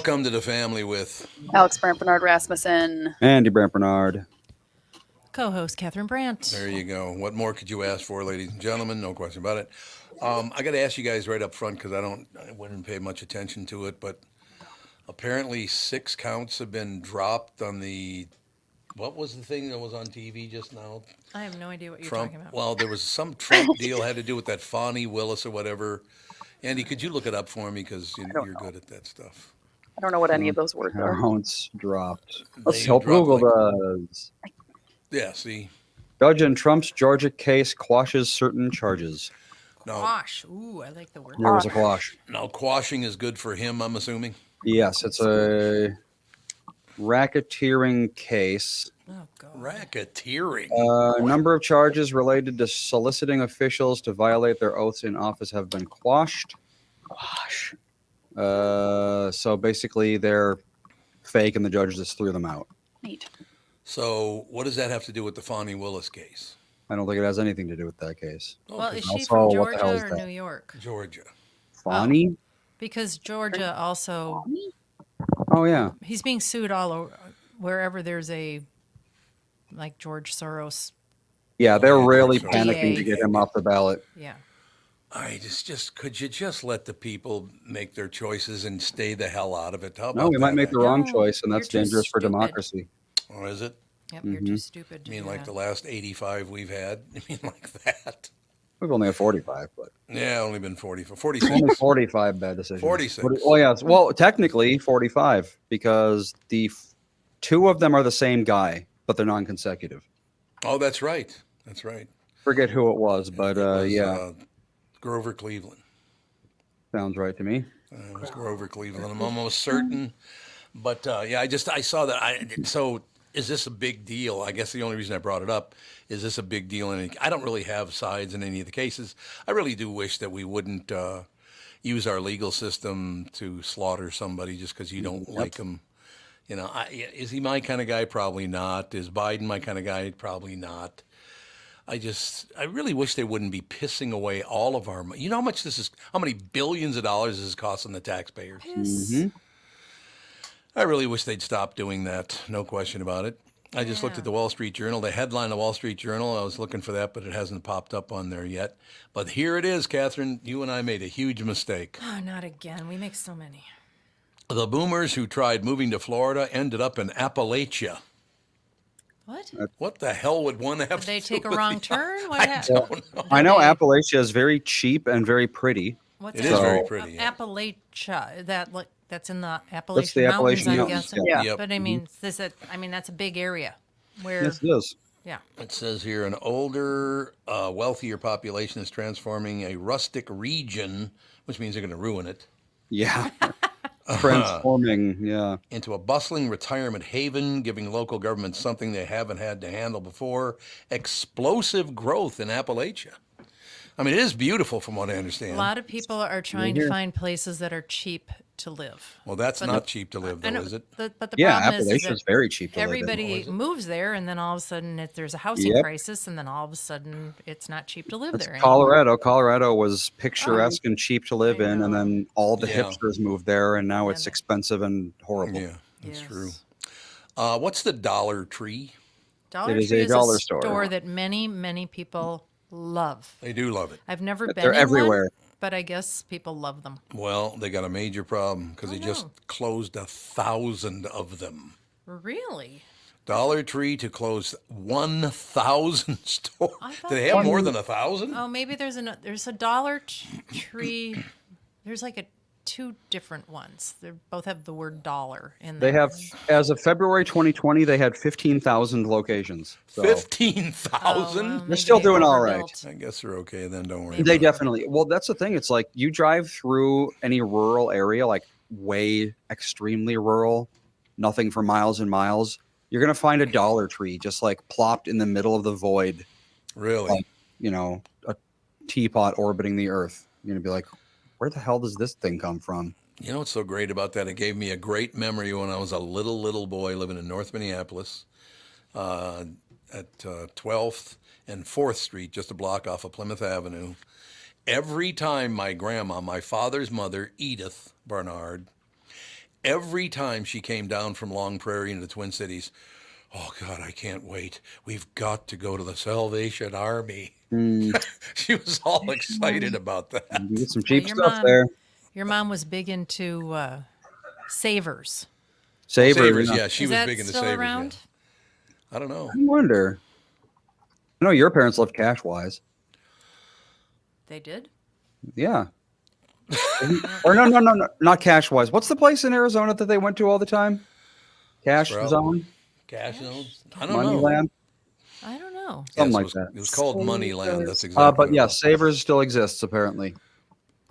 Welcome to the family with Alex Brant Bernard Rasmussen. Andy Brant Bernard. Co-host Catherine Brandt. There you go. What more could you ask for, ladies and gentlemen? No question about it. I got to ask you guys right up front because I wouldn't pay much attention to it, but apparently 6 counts have been dropped on the. What was the thing that was on TV just now? I have no idea what you're Trump. talking about. Well, there was some Trump deal had to do with that Fonnie Willis or whatever. Andy, could you look it up for me because you're good at that stuff? I don't know what any of those words are. Counts dropped. Let's Let's hope Google does. Yeah, see. Judge in Trump's Georgia case quashes certain charges. No, Quash. Ooh, I like the word. There was a quash. now quashing is good for him, I'm assuming. Yes, it's a racketeering case. Oh, God. Racketeering. A number of charges related to soliciting officials to violate their oaths in office have been quashed. Quash. So basically, they're fake, and the judge just threw them out. Neat. So what does that have to do with the Fonnie Willis case? I don't think it has anything to do with that case. Well, is she Also, from what the hell is Georgia or that? New York? Georgia. Fonnie? Because Georgia also, Oh, yeah. he's being sued all over, wherever there's a, like George Soros. Yeah, they're yeah, really George Soros. panicking to get him off the ballot. Yeah. I just could you just let the people make their choices and stay the hell out of it? How about No, we might that, make the actually? wrong No, choice, and that's you're too dangerous for stupid. democracy. Or is it? Yep, you're too stupid to You mean do like that. the last 85 we've had? You mean like that? We've only had 45, but Yeah, only been 40 for only 46. 45 bad decisions. 46. Oh, yeah. Well, technically 45 because the 2 of them are the same guy, but they're non-consecutive. Oh, that's right. That's right. Forget who it was, but It was, yeah, Grover Cleveland. sounds right to me. It was Grover Cleveland. I'm almost certain. But yeah, I saw that. So is this a big deal? I guess the only reason I brought it up is this a big deal? And I don't really have sides in any of the cases. I really do wish that we wouldn't use our legal system to slaughter somebody just because you don't like him. You know, is he my kind of guy? Probably not. Is Biden my kind of guy? Probably not. I really wish they wouldn't be pissing away all of our money. You know how much this is, how many billions of dollars this is costing the taxpayers? Piss. I really wish they'd stop doing that. No question about it. I just looked at the Wall Street Journal, the headline of the Wall Street Journal. I was looking for that, but it hasn't popped up on there yet. But here it is, Catherine. You and I made a huge mistake. Oh, not again. We make so many. The boomers who tried moving to Florida ended up in Appalachia. What? What the hell would one have Did to they do take a with wrong the- turn? What I happened? don't know. I know they- Appalachia is very cheap and very pretty. What's It is that? very pretty. Yeah. Appalachia. That's in the Appalachian That's the Mountains, Appalachian I'm Mountains. guessing. Yeah. Yep. But I mean, that's a big area where, Yes, it is. yeah. It says here an older, wealthier population is transforming a rustic region, which means they're going to ruin it, Yeah. Transforming, yeah. into a bustling retirement haven, giving local governments something they haven't had to handle before. Explosive growth in Appalachia. I mean, it is beautiful from what I A understand. lot of people are trying to find places that are cheap to live. Well, that's not cheap to live, I though, know, is it? but the Yeah, problem is Appalachia is that very cheap to live in. everybody moves there, and then all of a sudden there's a housing Yep. crisis, and then all of a sudden it's not cheap to live That's there anymore. Colorado. Colorado was picturesque and cheap to live I in, and know. then all the Yeah. hipsters moved there, and now it's they- expensive and horrible. Yeah, that's Yes. true. What's the Dollar Tree? Dollar It is Tree a is dollar a store. store that many people love. They do love it. I've never been They're in everywhere. one, but I guess people love them. Well, they got a major problem because they just no. closed 1,000 of them. Really? Dollar Tree to close 1,000 stores. I Do thought they have more than 1,000? Oh, maybe there's a Dollar Tree. There's like 2 different ones. They both have the word dollar in They there. have, as of February 2020, they had 15,000 locations. So 15,000? They're still doing all right. I guess they're okay then. Don't worry. they about definitely, well, that's the thing. It's like you drive through any rural area, like way extremely rural, nothing for miles and miles. You're going to find a Dollar Tree just like plopped in the middle of the void, it. Really? like, you know, a teapot orbiting the earth. You're going to be like, where the hell does this thing come from? You know what's so great about that? It gave me a great memory when I was a little boy living in North Minneapolis at 12th and 4th Street, just a block off of Plymouth Avenue. Every time my grandma, my father's mother, Edith Barnard, every time she came down from Long Prairie into the Twin Cities, oh God, I can't wait. We've got to go to the Salvation Army. She was all excited about that. You get some Well, cheap stuff there. Your mom was big into Savers. Savers. Savers, Yeah. yeah, she Is was that big into still Savers. around? Yeah. I don't know. I wonder. I know your parents loved Cash Wise. They did? Yeah. Or no, not Cash Wise. What's the place in Arizona that they went to all the time? Cash Sprout. Zone? Cash zones? I don't know. Moneyland? I don't know. Something Yes, like it was, that. It was called Moneyland. That's exactly. But what it yeah, was. Savers still exists apparently.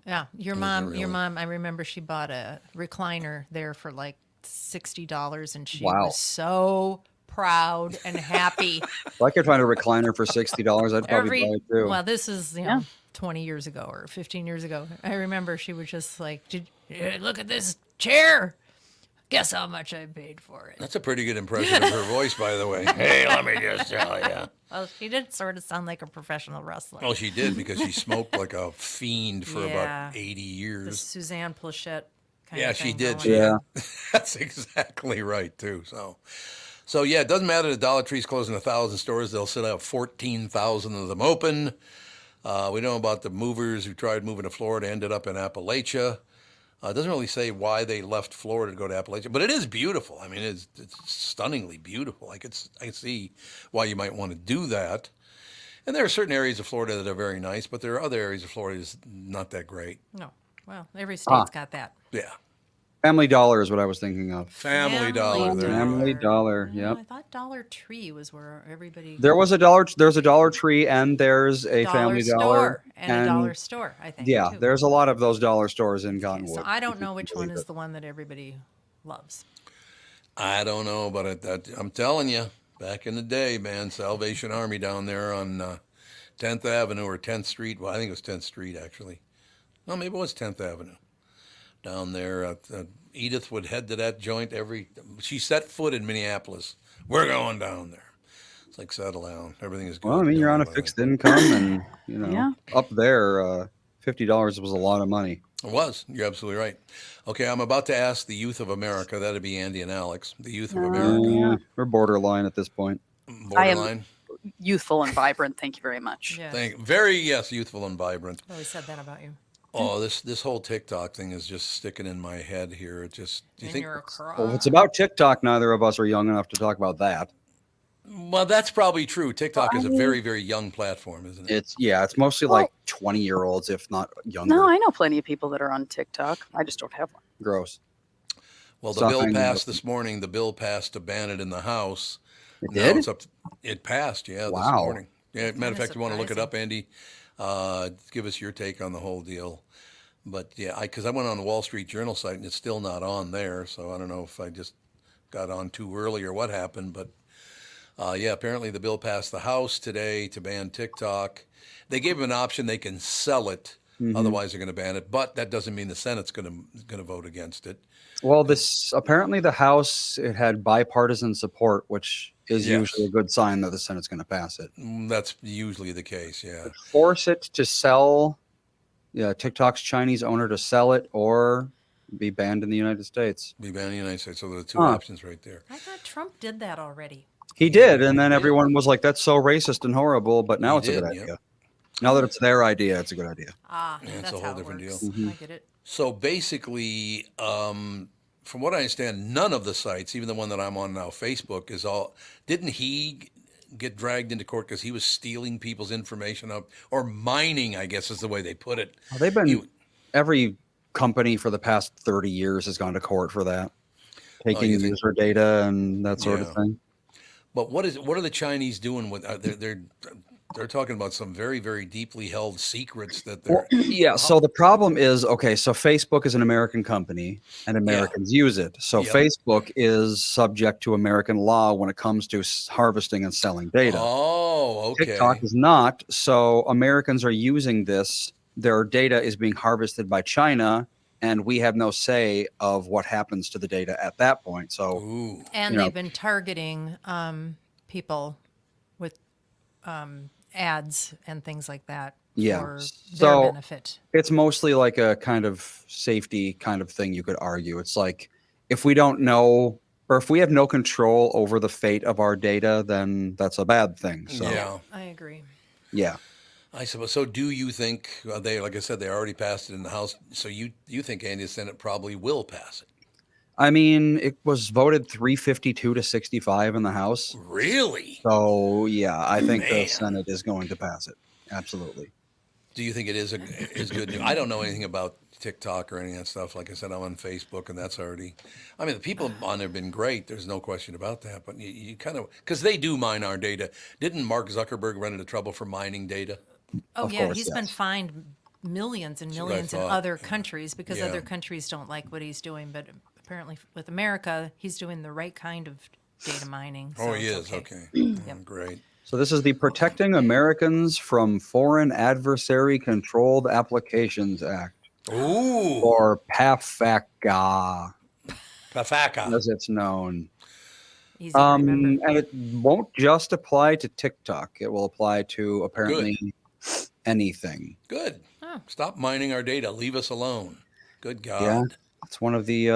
Yeah, your really? mom. I remember she bought a recliner there for like $60, and she Wow. was so proud and happy. If I could find a recliner for $60, I'd probably buy it too. Well, this is Yeah. 20 years ago or 15 years ago. I remember she was just like, look at this chair. Guess how much I paid for it. That's a pretty good impression of her voice, by the way. Hey, let me just tell you. Well, she did sort of sound like a professional wrestler. Well, she did because she smoked like a fiend for Yeah. about 80 The years. Suzanne Plachette kind Yeah, of she thing did. going. Yeah. That's exactly right too. So yeah, it doesn't matter. The Dollar Tree's closing 1,000 stores. They'll still have 14,000 of them open. We know about the movers who tried moving to Florida, ended up in Appalachia. It doesn't really say why they left Florida to go to Appalachia, but it is beautiful. I mean, it's stunningly beautiful. I can see why you might want to do that. And there are certain areas of Florida that are very nice, but there are other areas of Florida that's not that great. No. Well, every state's got that. Yeah. Family Dollar is what I was thinking of. Family Dollar. There you go. Family Dollar, Oh, yep. I thought Dollar Tree was where everybody. There's a Dollar Tree and there's a Family Dollar. Store and a dollar store, I think. Yeah, too. there's a lot of those dollar stores in Okay, Cottonwood. so I don't know which one is the one that everybody loves. I don't know, but I'm telling you, back in the day, man, Salvation Army down there on 10th Avenue or 10th Street. Well, I think it was 10th Street, actually. No, maybe it was 10th Avenue. Down there, Edith would head to that joint she set foot in Minneapolis. We're going down there. It's like, settle down. Everything is good. Well, I mean, you're on a fixed income and, Yeah. up there, $50 was a lot of money. It was. You're absolutely right. Okay, I'm about to ask the youth of America. That'd be Andy and Alex. The youth of America. Yeah, we're borderline at this point. Borderline. Youthful and vibrant. Thank you very much. Yeah. Yes, youthful and vibrant. Always said that about you. Oh, this whole TikTok thing is just sticking in my head here. It just, do you And think? you're a cross. Well, if it's about TikTok, neither of us are young enough to talk about that. Well, that's probably true. TikTok is a very, very young platform, isn't it? It's mostly like 20-year-olds, if not younger. No, I know plenty of people that are on TikTok. I just don't have one. Gross. Well, the Stop bill hanging passed out. this morning. The bill passed to ban it in the House. It Now did? it passed, yeah, this Wow. morning. Yeah, matter of fact, you want to look it surprising. up, Andy? Give us your take on the whole deal. But yeah, because I went on the Wall Street Journal site and it's still not on there. So I don't know if I just got on too early or what happened. But yeah, apparently the bill passed the House today to ban TikTok. They gave them an option; they can sell it. Otherwise, they're going to ban it. But that doesn't mean the Senate's going to vote against it. Well, apparently the House, it had bipartisan support, which is Yes. usually a good sign that the Senate's going to pass it. That's usually the case. Yeah. Force it to sell, TikTok's Chinese owner to sell it or be banned in the United States. Be banned in the United States. So there are two Huh. options right there. I thought Trump did that already. He did, and then everyone was like, that's so racist and horrible, but now He it's a good did, idea. Now that it's their idea, it's a good idea. Ah, Yeah, it's that's a whole how it different works. deal. I get it. So basically, from what I understand, none of the sites, even the one that I'm on now, Facebook, is all. Didn't he get dragged into court because he was stealing people's information up or mining? I guess is the way they put it. Well, they've been He- every company for the past 30 years has gone to court for that, taking you think- user data and that sort Yeah. of thing. But what are the Chinese doing with? They're talking about some very, very deeply held secrets that they're. Well, yeah. So the problem is, okay, so Facebook is an American company and Americans use it. So Yep. Facebook is subject to American law when it comes to harvesting and selling data. Oh, okay. TikTok is not. So Americans are using this. Their data is being harvested by China, and we have no say of what happens to the data at that point. So Ooh. And You know. they've been targeting people with ads and things like that Yeah. for their So- benefit. it's mostly like a kind of safety kind of thing, you could argue. It's like if we don't know, or if we have no control over the fate of our data, then that's a bad thing. So Yeah. I agree. yeah. I suppose. So, do you think they, like I said, they already passed it in the House? So, you think, Andy, the Senate probably will pass it? I mean, it was voted 352 to 65 in the House. Really? So yeah, I think the Man. Senate is going to pass it. Absolutely. Do you think it is good news? I don't know anything about TikTok or any of that stuff. Like I said, I'm on Facebook, and that's already. I mean, the people on there have been great. There's no question about that. But you kind of, because they do mine our data. Didn't Mark Zuckerberg run into trouble for mining data? Oh Of yeah, course, he's been yes. fined millions and what I millions in thought. other countries because Yeah. other countries don't like what he's doing. But apparently, with America, he's doing the right kind of data mining. So Oh, he it's is. okay. Okay. Great. So this is the Protecting Americans from Foreign Adversary Controlled Applications Act, Ooh, or PAFACA, Pafaka. as it's known. Easy to remember. And it won't just apply to TikTok. It will apply to apparently anything. Good. Oh. Stop mining our data. Leave us alone. Good God. Yeah. It's one of the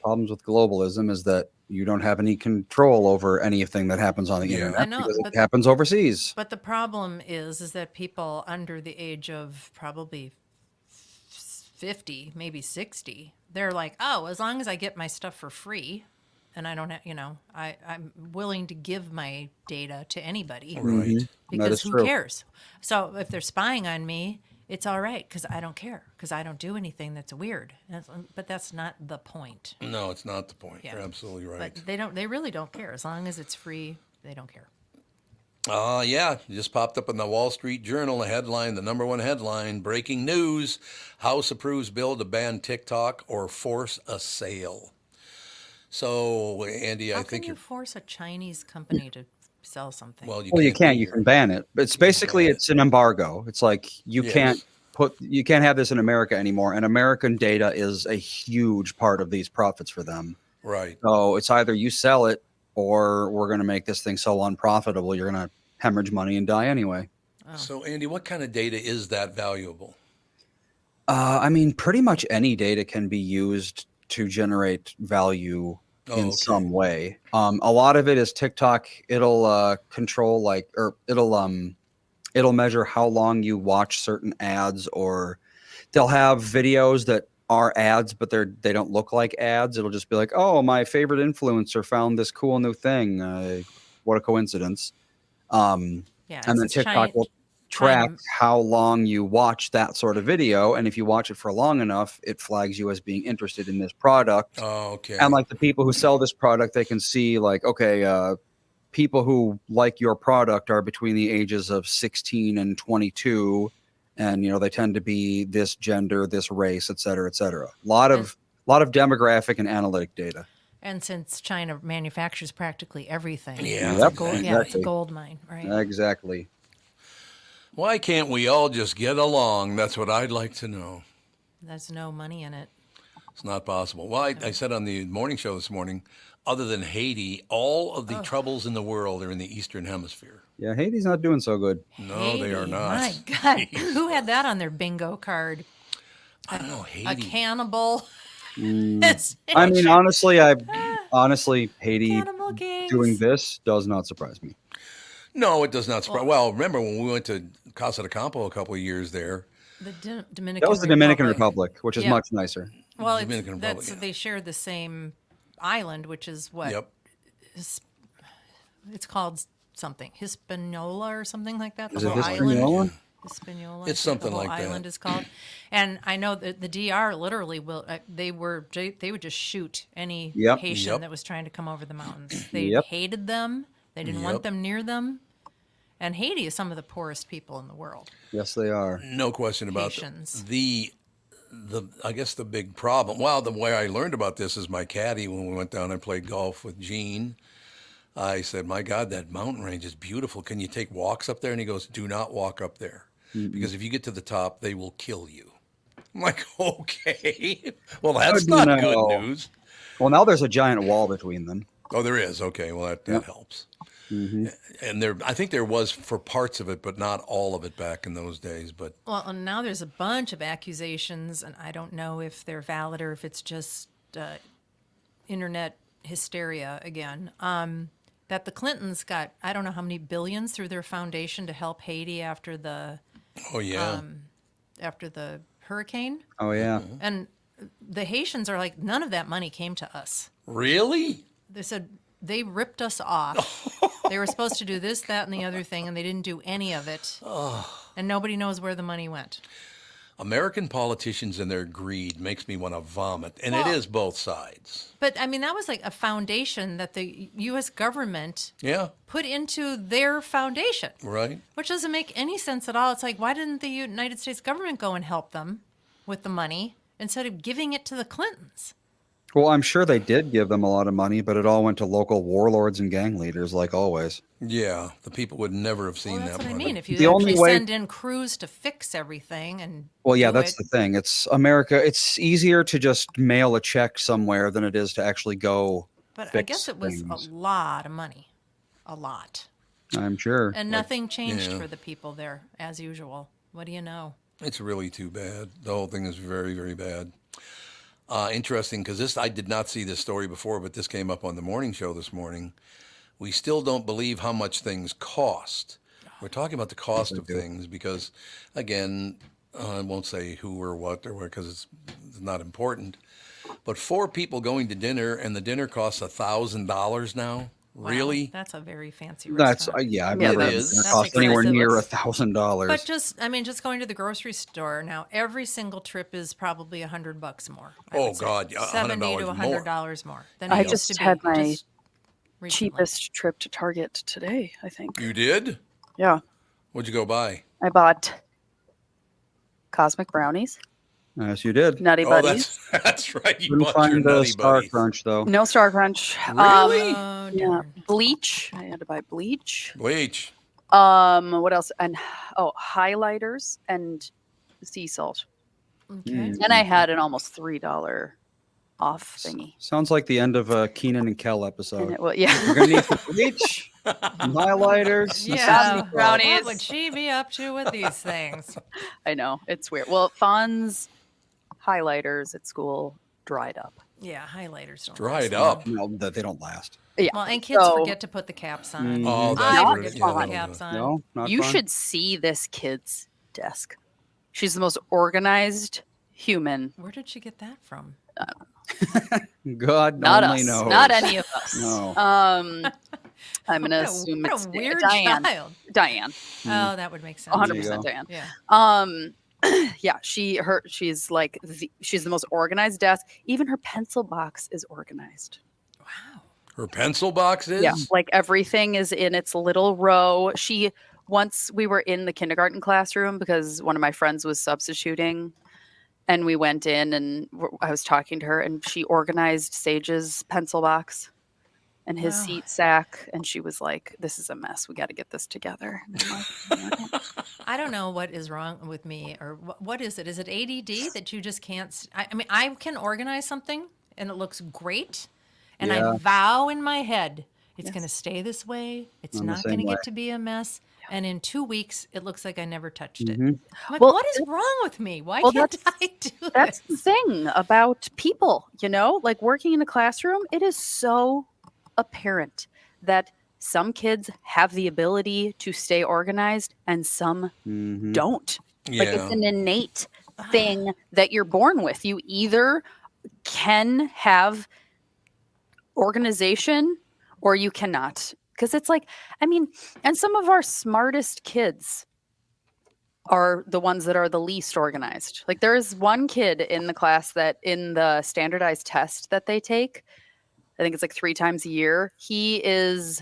problems with globalism is that you don't have any control over anything that happens on the Yeah. internet I know, because but- it happens overseas. But the problem is that people under the age of probably 50, maybe 60, they're like, oh, as long as I get my stuff for free, and I don't have, I'm willing to give my data to anybody Right. That because is who true. cares? So if they're spying on me, it's all right because I don't care because I don't do anything that's weird. But that's not the point. No, it's not the point. Yeah. You're absolutely right. But they really don't care. As long as it's free, they don't care. Yeah, it just popped up in the Wall Street Journal, a headline, the number one headline, breaking news, House approves bill to ban TikTok or force a sale. So, Andy, How I think can you force a Chinese company to sell something? well, you Well, you can't. can't. be You here. can ban it. But it's basically ban it. it's an embargo. It's like you Yes. can't have this in America anymore. And American data is a huge part of these profits for them. Right. So it's either you sell it or we're going to make this thing so unprofitable you're going to hemorrhage money and die anyway. So, Andy, what kind of data is that valuable? I mean, pretty much any data can be used to generate value in okay. some way. A lot of it is TikTok. It'll control it'll measure how long you watch certain ads, or they'll have videos that are ads, but they don't look like ads. It'll just be like, oh, my favorite influencer found this cool new thing. What a coincidence. Yeah, And then it's TikTok will track how long you watch that sort of video. And if you watch it for long enough, it flags you as being interested in this product. Oh, okay. And like the people who sell this product, they can see like, okay, people who like your product are between the ages of 16 and 22. And, they tend to be this gender, this race, et cetera, et cetera. A lot of demographic and analytic data. And since China manufactures practically everything, Yeah. it's Yep, a gold, it's exactly. a gold mine, right? Exactly. Why can't we all just get along? That's what I'd like to know. There's no money in it. It's not possible. Well, I said on the morning show this morning, other than Haiti, all of the troubles in the world are in the Eastern Hemisphere. Yeah, Haiti's not doing so good. No, they are Haiti, not. My God, who had that on their bingo card? I don't know, A Haiti. cannibal. I mean, honestly, Haiti Cannibal Kings. doing this does not surprise me. No, it does not surprise. Well, remember when we went to Casa de Campo a couple of years there? The Dominican. That was the Dominican Republic, which is Yeah. much nicer. Well, Dominican Republic, yeah. they share the same island, which is what Yep. it's called something Hispaniola or something like that. The Is it whole island. Hispaniola? Hispaniola. It's I think something the whole like that. island is called. And I know that the DR literally will. They would just shoot any Yep. Haitian Yep. that was trying to come over the mountains. They Yep. hated them. They didn't want Yep. them near them. And Haiti is some of the poorest people in the world. Yes, they are. No question about Haitians. the I guess the big problem. Well, the way I learned about this is my caddy when we went down and played golf with Gene. I said, "My God, that mountain range is beautiful. Can you take walks up there?" And he goes, "Do not walk up there because if you get to the top, they will kill you." I'm like, "Okay, well, that's Good to not know. good news." Well, now there's a giant wall between them. Oh, there is. Okay, well, that Yep. helps. Mm-hmm. And I think there was for parts of it, but not all of it back in those days. But Well, and now there's a bunch of accusations, and I don't know if they're valid or if it's just internet hysteria again. That the Clintons got, I don't know how many billions through their foundation to help Haiti after the Oh yeah. hurricane. Oh yeah. And the Haitians are like, none of that money came to us. Really? They said they ripped us off. They were supposed to do this, that, and the other thing, and they didn't do any of it. And nobody knows where the money went. American politicians and their greed makes me want to vomit, and it Well- is both sides. But I mean, that was like a foundation that the U.S. government Yeah. put into their foundation, Right. which doesn't make any sense at all. It's like, why didn't the United States government go and help them with the money instead of giving it to the Clintons? Well, I'm sure they did give them a lot of money, but it all went to local warlords and gang leaders, like always. Yeah. The people would never have seen Well, that's that what I money. mean. If you The only actually way- send in crews to fix everything and Well, yeah, do that's it, the thing. It's America. It's easier to just mail a check somewhere than it is to actually go. but I fix guess it was things. a lot of money, a lot, I'm sure. and nothing changed yeah. for the people there as usual. What do you know? It's really too bad. The whole thing is very, very bad. Interesting, because I did not see this story before, but this came up on the morning show this morning. We still don't believe how much things cost. We're talking about the cost of things because, again, I won't say who or what or where because it's not important. But 4 people going to dinner and the dinner costs $1,000 now. Wow, Really? that's a very fancy That's restaurant. yeah. I've Yeah, never it had is. dinner That's cost anywhere expensive. near That's- $1,000. But just going to the grocery store now, every single trip is probably $100 more. I Oh, would say. God, yeah, $70 to $100 $100 more than it I used just to be. had my just recently. cheapest trip to Target today, I think. You did? Yeah. What'd you go buy? I bought cosmic brownies, Yes, you did. Nutty Oh, Buddies. that's right. You Couldn't bought your find the Nutty Star Buddies. Crunch though. No Star Crunch. Really? Oh, Yeah. darn. Bleach. I had to buy bleach. Bleach. What else? And highlighters and sea salt. Okay. Mm. And I had an almost $3 off thingy. Sounds like the end of a Keenan and Kel And episode. it, well, yeah. You're gonna need some bleach, some highlighters, some Yeah. sea salt. brownies. What would she be up to with these things? I know. It's weird. Well, Fawn's highlighters at school dried up. Yeah, highlighters don't Dried last long. up. No, that they don't last. Yeah. Well, and kids So- forget to put the caps on. Oh, that's I Not forget to fun. put the caps on. No, not You fun. should see this kid's desk. She's the most organized human. Where did she get that from? God Not only us. knows. Not any of us. No. I'm gonna What a- assume what it's a weird Diane. child. Diane. Oh, that would make sense. 100% go. Diane. Yeah. Yeah, she's like she's the most organized desk. Even her pencil box is organized. Wow. Her pencil box is? Yeah, like everything is in its little row. Once we were in the kindergarten classroom because one of my friends was substituting, and we went in and I was talking to her, and she organized Sage's pencil box and his Wow. seat sack, and she was like, "This is a mess. We got to get this together." And I'm like, "Yeah." I don't know what is wrong with me or what is it? Is it ADD that you just can't? I mean, I can organize something and it looks great. And Yeah. I vow in my head, it's Yes. going to stay this way. It's I'm the not going to same way. get to be a mess. And in 2 weeks, it looks like I never touched it. Mhm. I'm like, Well, what is wrong with me? Why well, can't I do That's this? the thing about people, like working in a classroom, it is so apparent that some kids have the ability to stay organized and some Mhm. don't. Like Yeah. it's an innate thing that you're born with. You either can have organization or you cannot. Because it's like, I mean, and some of our smartest kids are the ones that are the least organized. Like there is one kid in the class that in the standardized test that they take, I think it's like 3 times a year, he is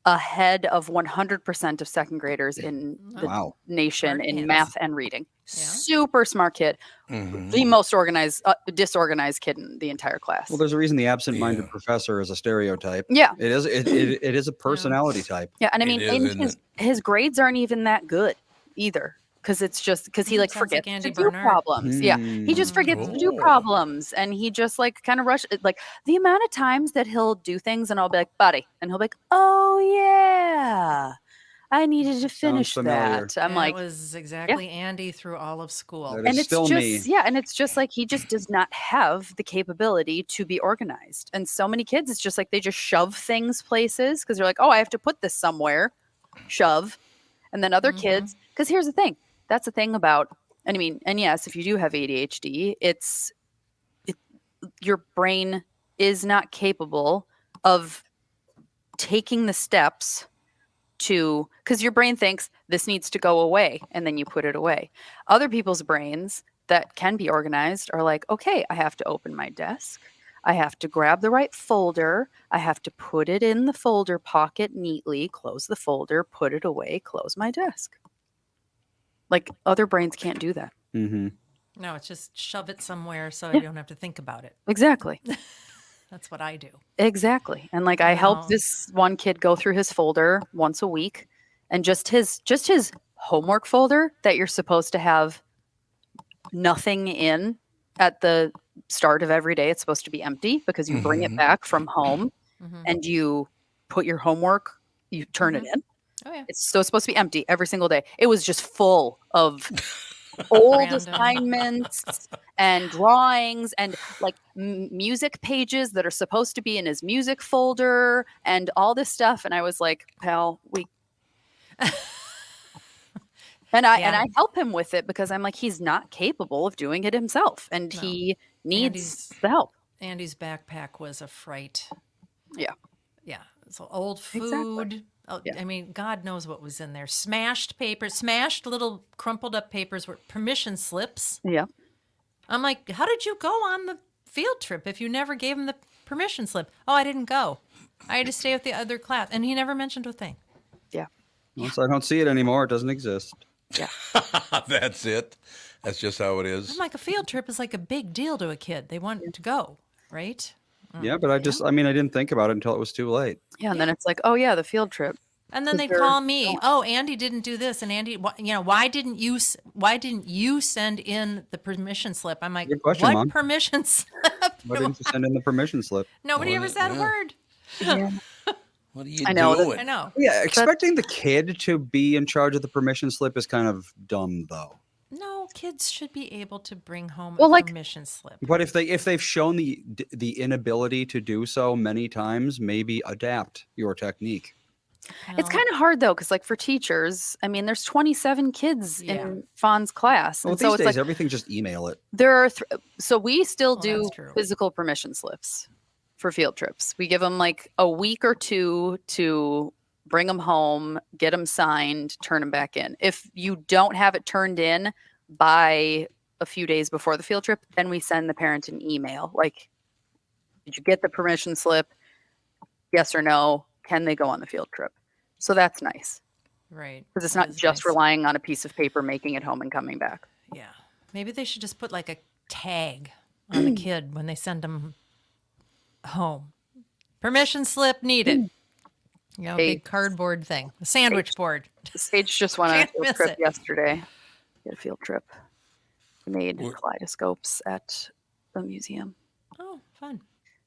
ahead of 100% of second graders in the Wow. nation Smart in kids. math and reading. Yeah. Super smart kid. Mhm. The most organized, disorganized kid in the entire class. Well, there's a reason the absent-minded Yeah. professor is a stereotype. yeah. It is. It is a personality type. Yeah. And I It mean, is, and isn't his grades aren't even that good either. Because it's just because he like Sounds like forgets Andy to do Bernard. problems. Yeah. He just forgets to do Oh. problems. And he just like kind of like the amount of times that he'll do things and I'll be like, buddy. And he'll be like, oh yeah. I needed to Sounds finish familiar. that. I'm And like, it was exactly Andy through all of school. That and is it's still just, me. yeah, and it's just like he just does not have the capability to be organized. And so many kids, it's just like they just shove things places because they're like, oh, I have to put this somewhere, shove. And then other kids, because here's the thing, that's the thing about, and I mean, and yes, if you do have ADHD, your brain is not capable of taking the steps to, because your brain thinks this needs to go away and then you put it away. Other people's brains that can be organized are like, okay, I have to open my desk, I have to grab the right folder, I have to put it in the folder pocket neatly, close the folder, put it away, close my desk. Like other brains can't do that. Mm-hmm. No, it's just shove it somewhere so Yeah. you don't have to think about it. Exactly. That's what I do. Exactly. And like I helped No. this one kid go through his folder once a week, and just his homework folder that you're supposed to have nothing in at the start of every day. It's supposed to be empty because you bring it back from home and you put your homework, you turn it in. Oh yeah. It's supposed to be empty every single day. It was just full of old Random. assignments and drawings and like music pages that are supposed to be in his music folder and all this stuff. And I was like, pal, we and I help him with it because I'm like, he's not capable of doing it himself and No. he needs Andy's- the help. Andy's backpack was a fright. Yeah. Yeah. So old Exactly. food. Oh, Yeah. I mean, God knows what was in there. Smashed papers, smashed little crumpled up papers were permission slips. Yeah. I'm like, how did you go on the field trip if you never gave him the permission slip? Oh, I didn't go. I had to stay with the other class. And he never mentioned a thing. Yeah. Once I don't see it anymore, it doesn't exist. Yeah. That's it. That's just how it I'm is. like, a field trip is like a big deal to a kid. They want to go, right? Yeah, but I didn't think about it until it was too late. Yeah. And then it's like, oh yeah, the field trip. And then they they're call me. Oh, Andy didn't do this, and Andy, why didn't you send in the permission slip? I'm like, Good question, what Mom. permission slip? Why didn't you send in the permission slip? Nobody ever said a yeah. word. What are you I know, doing? I know. Yeah, expecting the kid to be in charge of the permission slip is kind of dumb, though. No, kids should be able to bring home Well, a like- permission slip. But if they've shown the inability to do so many times, maybe adapt your technique. It's kind of hard though, because like for teachers, I mean, there's 27 kids Yeah. in Fawn's class, Well, and these so it's days like everything just email it. there are. So we still Well, do that's true. physical permission slips for field trips. We give them like a week or two to bring them home, get them signed, turn them back in. If you don't have it turned in by a few days before the field trip, then we send the parent an email like, "Did you get the permission slip? Yes or no? Can they go on the field trip?" So that's nice. Right. Because it's That not is just nice. relying on a piece of paper, making it home and coming back. Yeah. Maybe they should just put like a tag on the kid when they send them home. Permission slip needed. You know, a big cardboard thing, a sandwich board. Sage just went on a Can't field miss trip it. yesterday. He had a field trip. He made What- kaleidoscopes at the museum, Oh, fun.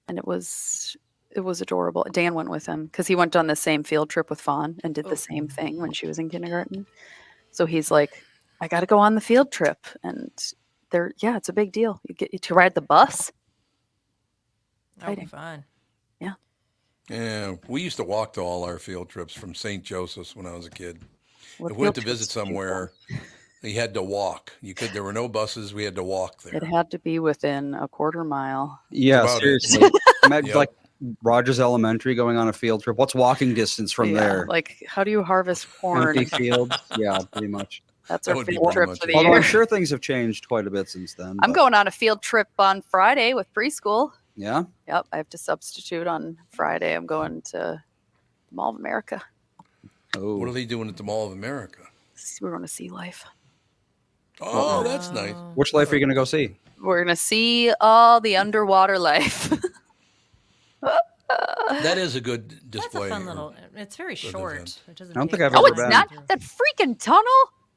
and it was adorable. Dan went with him because he went on the same field trip with Fawn and did the same thing when she was in kindergarten. So he's like, I got to go on the field trip, and it's a big deal. You get to ride the bus. That would be Exciting. fun. Yeah, we used to walk to all our field trips from St. Joseph's when I was a kid. What If we went to field trips visit did you go? somewhere, you had to walk. There were no buses. We had to walk there. It had to be within a quarter mile. Yeah, About it. seriously. Imagine Yep. like Rogers Elementary going on a field trip. What's walking distance from Yeah, there? like, how do you harvest corn? Empty fields. Yeah, pretty much. That's That our would be field pretty trip much for it. the Although year. I'm sure things have changed quite a bit since then. I'm but- going on a field trip on Friday with preschool. Yeah. Yep, I have to substitute on Friday. I'm going to the Mall of America. Oh. What are they doing at the Mall of America? We're going to see life. Oh, that's nice. Which life are you going to go see? We're going to see all the underwater life. That is a good That's display. a fun little. It's very short. event. It doesn't I don't take think I've Oh, ever it's been. not that freaking tunnel.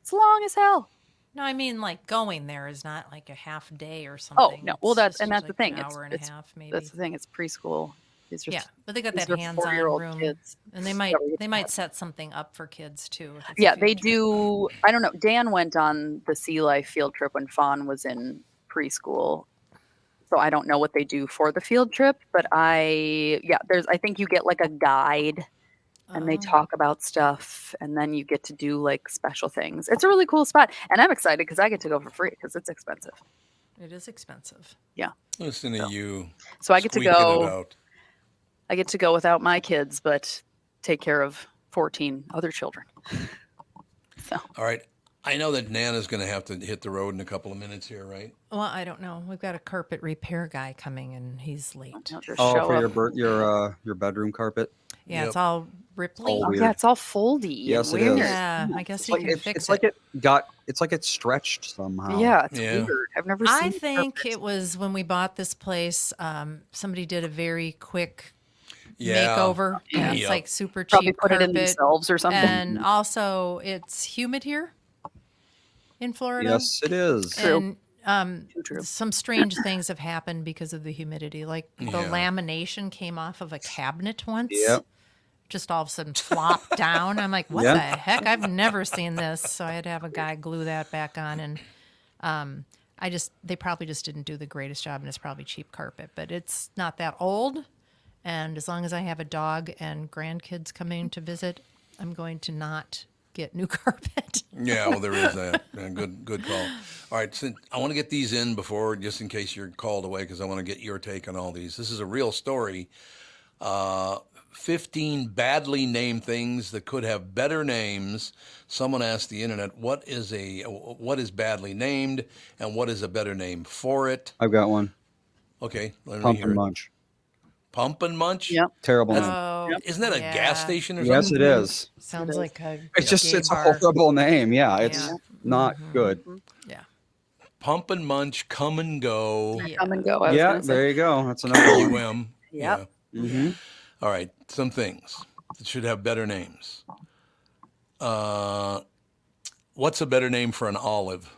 It's long as hell. No, I mean like going there is not like a half day or something. Oh no, well It's that's just and that's the like thing. An hour and a half, maybe. That's the thing. It's preschool These are Yeah, but they got these that are hands-on 4-year-old room, kids. and they might set something up for kids too. If it's a Yeah, they field trip. do. I don't know. Dan went on the Sea Life field trip when Fawn was in preschool. So I don't know what they do for the field trip, but I think you get like a guide and they Oh, talk about stuff and then you get to do like special things. It's a really cool spot. And I'm excited because I get to go for free because it's expensive. it is expensive. Yeah. Listen to you. So I get to squeaking it go. out. I get to go without my kids, but take care of 14 other children. So All right. I know that Nana's going to have to hit the road in a couple of minutes here, right? Well, I don't know. We've got a carpet repair guy coming, and he's late. I'll just Oh, show for up. your bedroom carpet. Yeah, Yep. it's all ripply. Oh, Oh, weird. yeah, it's all foldy. Yes, and it weird. is. Yeah, I guess It's he like can it, fix it's like it stretched somehow. Yeah, it's Yeah. weird. I've never seen I think carpet. it was when we bought this place. Somebody did a very quick Yeah. makeover. And it's Yep. like super Probably cheap put carpet. it in themselves or something. And also, it's humid here in Florida. Yes, it is. True. And True. some strange things have happened because of the humidity. Like the Yeah. lamination came off of a cabinet once. Yep. Just all of a sudden flopped down. I'm like, what Yeah. the heck? I've never seen this. So I had to have a guy glue that back on. And they probably just didn't do the greatest job, and it's probably cheap carpet, but it's not that old. And as long as I have a dog and grandkids coming to visit, I'm going to not get new carpet. Yeah, well, there is that. Yeah, good call. All right, so I want to get these in before, just in case you're called away, because I want to get your take on all these. This is a real story. 15 badly named things that could have better names. Someone asked the internet, what is badly named, and what is a better name for it? I've got one. Okay, let me Pump hear and it. Munch. Pump and Munch? Yep. Terrible name. Oh, Isn't that a yeah. gas station or Yes, something? it is. Sounds It is. like a It's gay a bar. horrible name. Yeah, it's Yeah. not good. Yeah. Pump and Munch, come and go. Yeah. Come and go. I was Yeah, gonna say. there you go. That's another one. UM. Yep. Yeah. Mm-hmm. All right, some things that should have better names. What's a better name for an olive?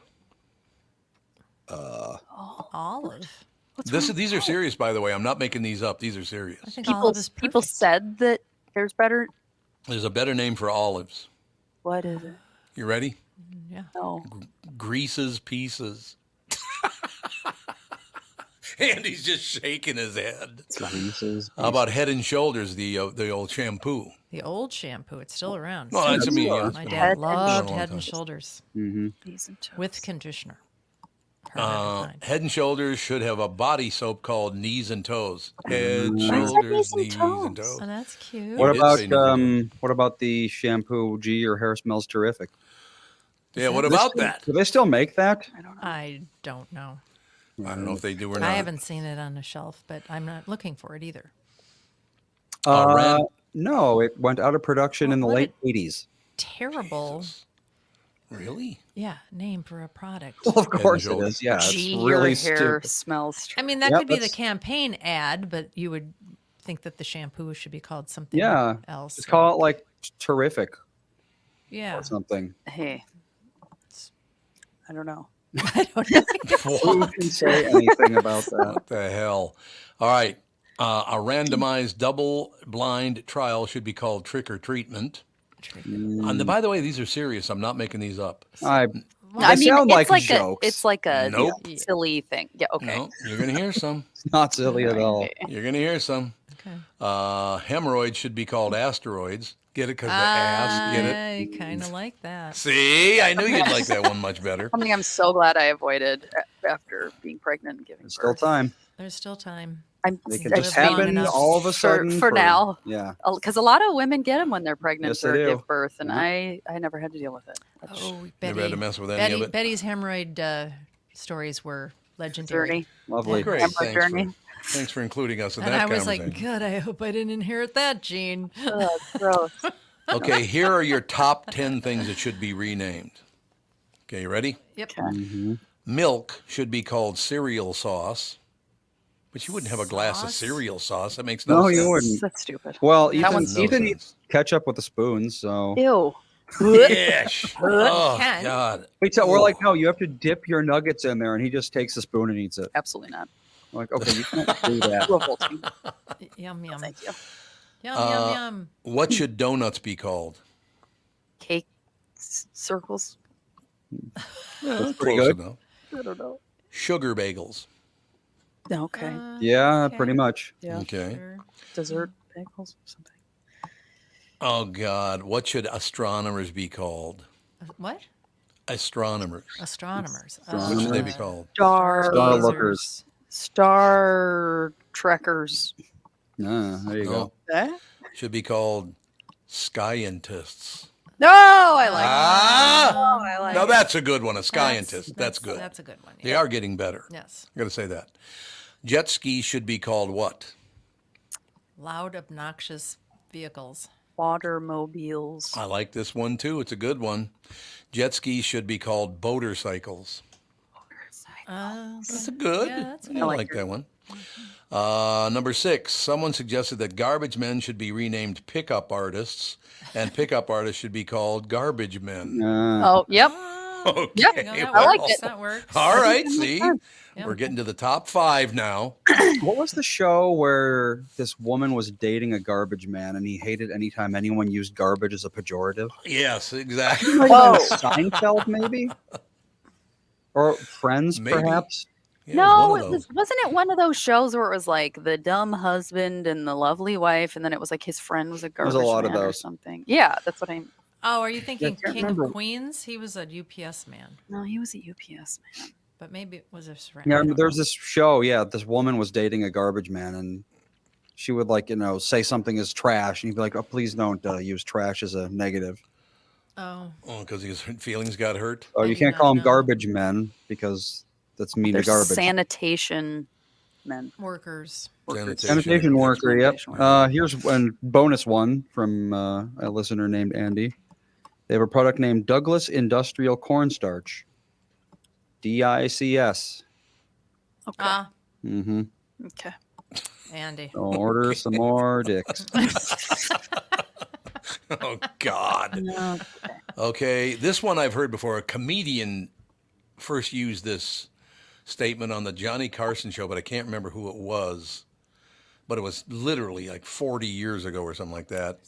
Olive. These are serious, by the way. I'm not making these up. These are serious. I think People, olive is people perfect. said that there's better. There's a better name for olives. What is it? You ready? Yeah. No. Grease's Pieces. Andy's just shaking his head. How about Head and Shoulders, the old shampoo? The old shampoo. It's still around. No, that's me. Yeah, it's My been dad Head and loved Shoulders. Head and Shoulders Mm-hmm. These and toes. with conditioner. Hard to find. Head and Shoulders should have a body soap called Knees and Toes. Head, said shoulders, knees and knees and toes. toes. Oh, that's cute. What did about say knees and the shampoo? Gee, your hair smells terrific. Yeah, what about that? Do they still make that? I don't know. I don't know. I don't know if they do or not. I haven't seen it on the shelf, but I'm not looking for it either. Ren- No, it went out of production in the What late 80s. Terrible, Really? name for a product. Well, of course it Shoulders. is. Yeah, Gee, it's really your hair stupid. smells. I mean, that Yep, could be the that's- campaign ad, but you would think that the shampoo should be called something Yeah, else. Just call it like terrific Yeah. or something. Hey, I don't know. I don't know. Who can say anything about that? What the hell? All right. A randomized double-blind trial should be called trick or treatment. And by the way, these are serious. I'm not making these up. They sound like jokes. It's like a Nope. silly thing. Yeah. Okay. No, you're going to hear some. It's not silly at all. You're going to hear some. Okay. Hemorrhoids should be called asteroids. Get it because the ass. Get it? I kind of like that. See, I knew you'd like that one much better. Something I'm so glad I avoided after being pregnant and giving There's still birth. time. There's still time. They can I just live long happen enough all of a for- sudden. for now. Yeah. Because a lot of women get them when they're pregnant Yes, or they do. give birth, and Mhm. I never had to deal with it. Oh, Never had to mess with any of it. Betty's hemorrhoid stories were legendary. Journey. Lovely. Great. Hemorrhoid journey. Thanks for including us in And that I was conversation. like, God, I hope I didn't inherit that gene. Ugh, gross. Okay, here are your top 10 things that should be renamed. Okay, you ready? Yep. Mm-hmm. Milk should be called cereal sauce. But you wouldn't have a glass of Sauce? cereal sauce. That makes no No, sense. you wouldn't. That's stupid. Well, That Ethan, makes no Ethan sense. eats ketchup with a spoon, so. Ew. Yes. Oh, Ken. God. We're like, no, you have to dip your nuggets in there, and he just takes a spoon and eats it. Absolutely not. Like, okay, you can't do that. Revolting. Yum yum. Thank you. Yum yum. What should donuts be called? Cake circles. Pretty pretty close good. enough. I don't know. Sugar bagels. Okay. Yeah, Okay. pretty much. Yeah. Okay. Sure. Dessert bagels or something. Oh God, what should astronomers be called? What? Astronomers. Astronomers. What should they be Astronomers. called? Star lookers. Star trekkers. Ah, there you No, go. Eh? should be called scientists. No, I like. Ah, I like now it. that's a good one. A scientist. That's good. That's a good one. They Yeah. are getting better. Yes. I got to say that. Jet ski should be called what? Loud, obnoxious vehicles. Watermobiles. I like this one too. It's a good one. Jet skis should be called boatercycles. That's a good. Yeah, that's I like that one. Number 6. Someone suggested that garbage men should be renamed pickup artists, and pickup artists should be called garbage men. Oh, yep. Okay. Yep. You know, that I like works. it. That works. All right. that makes See, sense. we're getting to the top 5 now. What was the show where this woman was dating a garbage man and he hated anytime anyone used garbage as a pejorative? Yes, exactly. Whoa. Seinfeld, maybe? Or Friends, Maybe. perhaps? Yeah, No, one it of was those. wasn't it one of those shows where it was like the dumb husband and the lovely wife, and then it was like his friend was a There's garbage a lot of man or those. something. Yeah, that's what I'm. Oh, are you thinking can't King remember. of Queens? He was a UPS man, No, he was a UPS man. but maybe it was his friend. Yeah, I don't there's know. this show. Yeah, this woman was dating a garbage man, and she would say something is trash, and he'd be like, "Oh, please don't use trash as a negative." Oh, Oh, because his feelings got hurt. Oh, I you do can't not call them know. garbage men because that's mean They're to garbage. sanitation men. workers. Sanitation worker. Yep. Sanitation worker. Here's one bonus one from a listener named Andy. They have a product named Douglas Industrial Cornstarch. DICS. Okay. Ah, Mm-hmm. Okay. Andy. So order some more dicks. Oh, God. No. Okay, this one I've heard before. A comedian first used this statement on the Johnny Carson show, but I can't remember who it was. But it was literally like 40 years ago or something like that.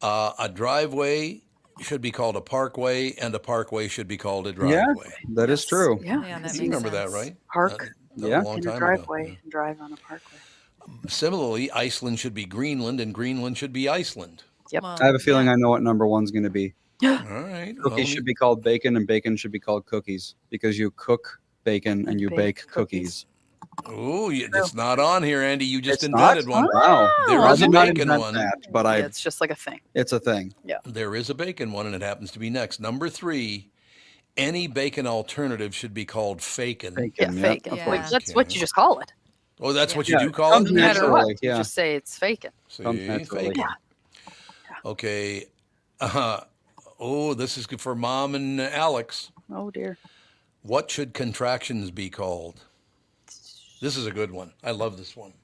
A driveway should be called a parkway, and a parkway should be called a driveway. That is true. Yeah. Yeah, that You makes remember that, sense. right? Park That Yeah. was a long in a time driveway ago. and drive on a parkway. Similarly, Iceland should be Greenland, and Greenland should be Iceland. Yep. Well, I have a feeling yeah. I know what number one's going to be. All right. well, Cookies should be called bacon, and bacon should be called cookies because you cook bacon and you Bake bake cookies. cookies. Ooh, it's not on here, Andy. You just It's not? invented one. Wow. There I is a did not bacon invent one. that, but Yeah, it's just like a thing. it's a thing. There is a bacon one, and it happens to be next. Number 3, any bacon alternative should be called fakin. Yeah, Bacon, fake. of Yeah. course. Wait, that's what you just call it. Oh, that's what you Yeah, do call comes it? No matter Naturally, what, yeah. you just say it's faking. Comes See, naturally. fakin. Yeah. Okay. Oh, this is good for Mom and Alex. Oh dear. What should contractions be called? This is a good one. I love this one.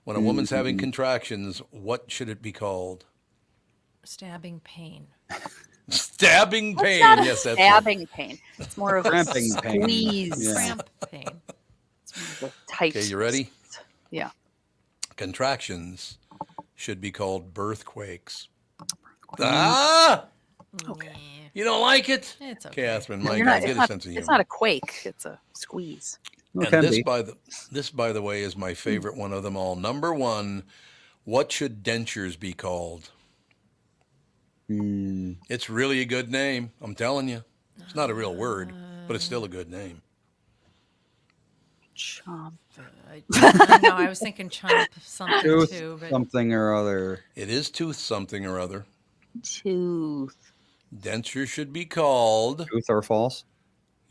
When a woman's having contractions, what should it be called? Stabbing pain. Stabbing It's pain. not a Yes, that's it. stabbing pain. It's more of a Cramping pain. squeeze. Yeah. Cramp pain. It's more of a tight. Okay, you ready? Yeah. Contractions should be called birthquakes. Ah! Okay. You don't like it? It's okay. Catherine, No, my you're God, not, get it's, a not, sense of humor. it's not a quake. It's a squeeze. It And can this, be. by the way, is my favorite one of them all. Number 1, what should dentures be called? Hmm. It's really a good name. I'm telling you. It's not a real word, but it's still a good name. Chomp. No, I was thinking chomp something Tooth too, but something or other. It is tooth something or other. Tooth. Denture should be called. Truth or false?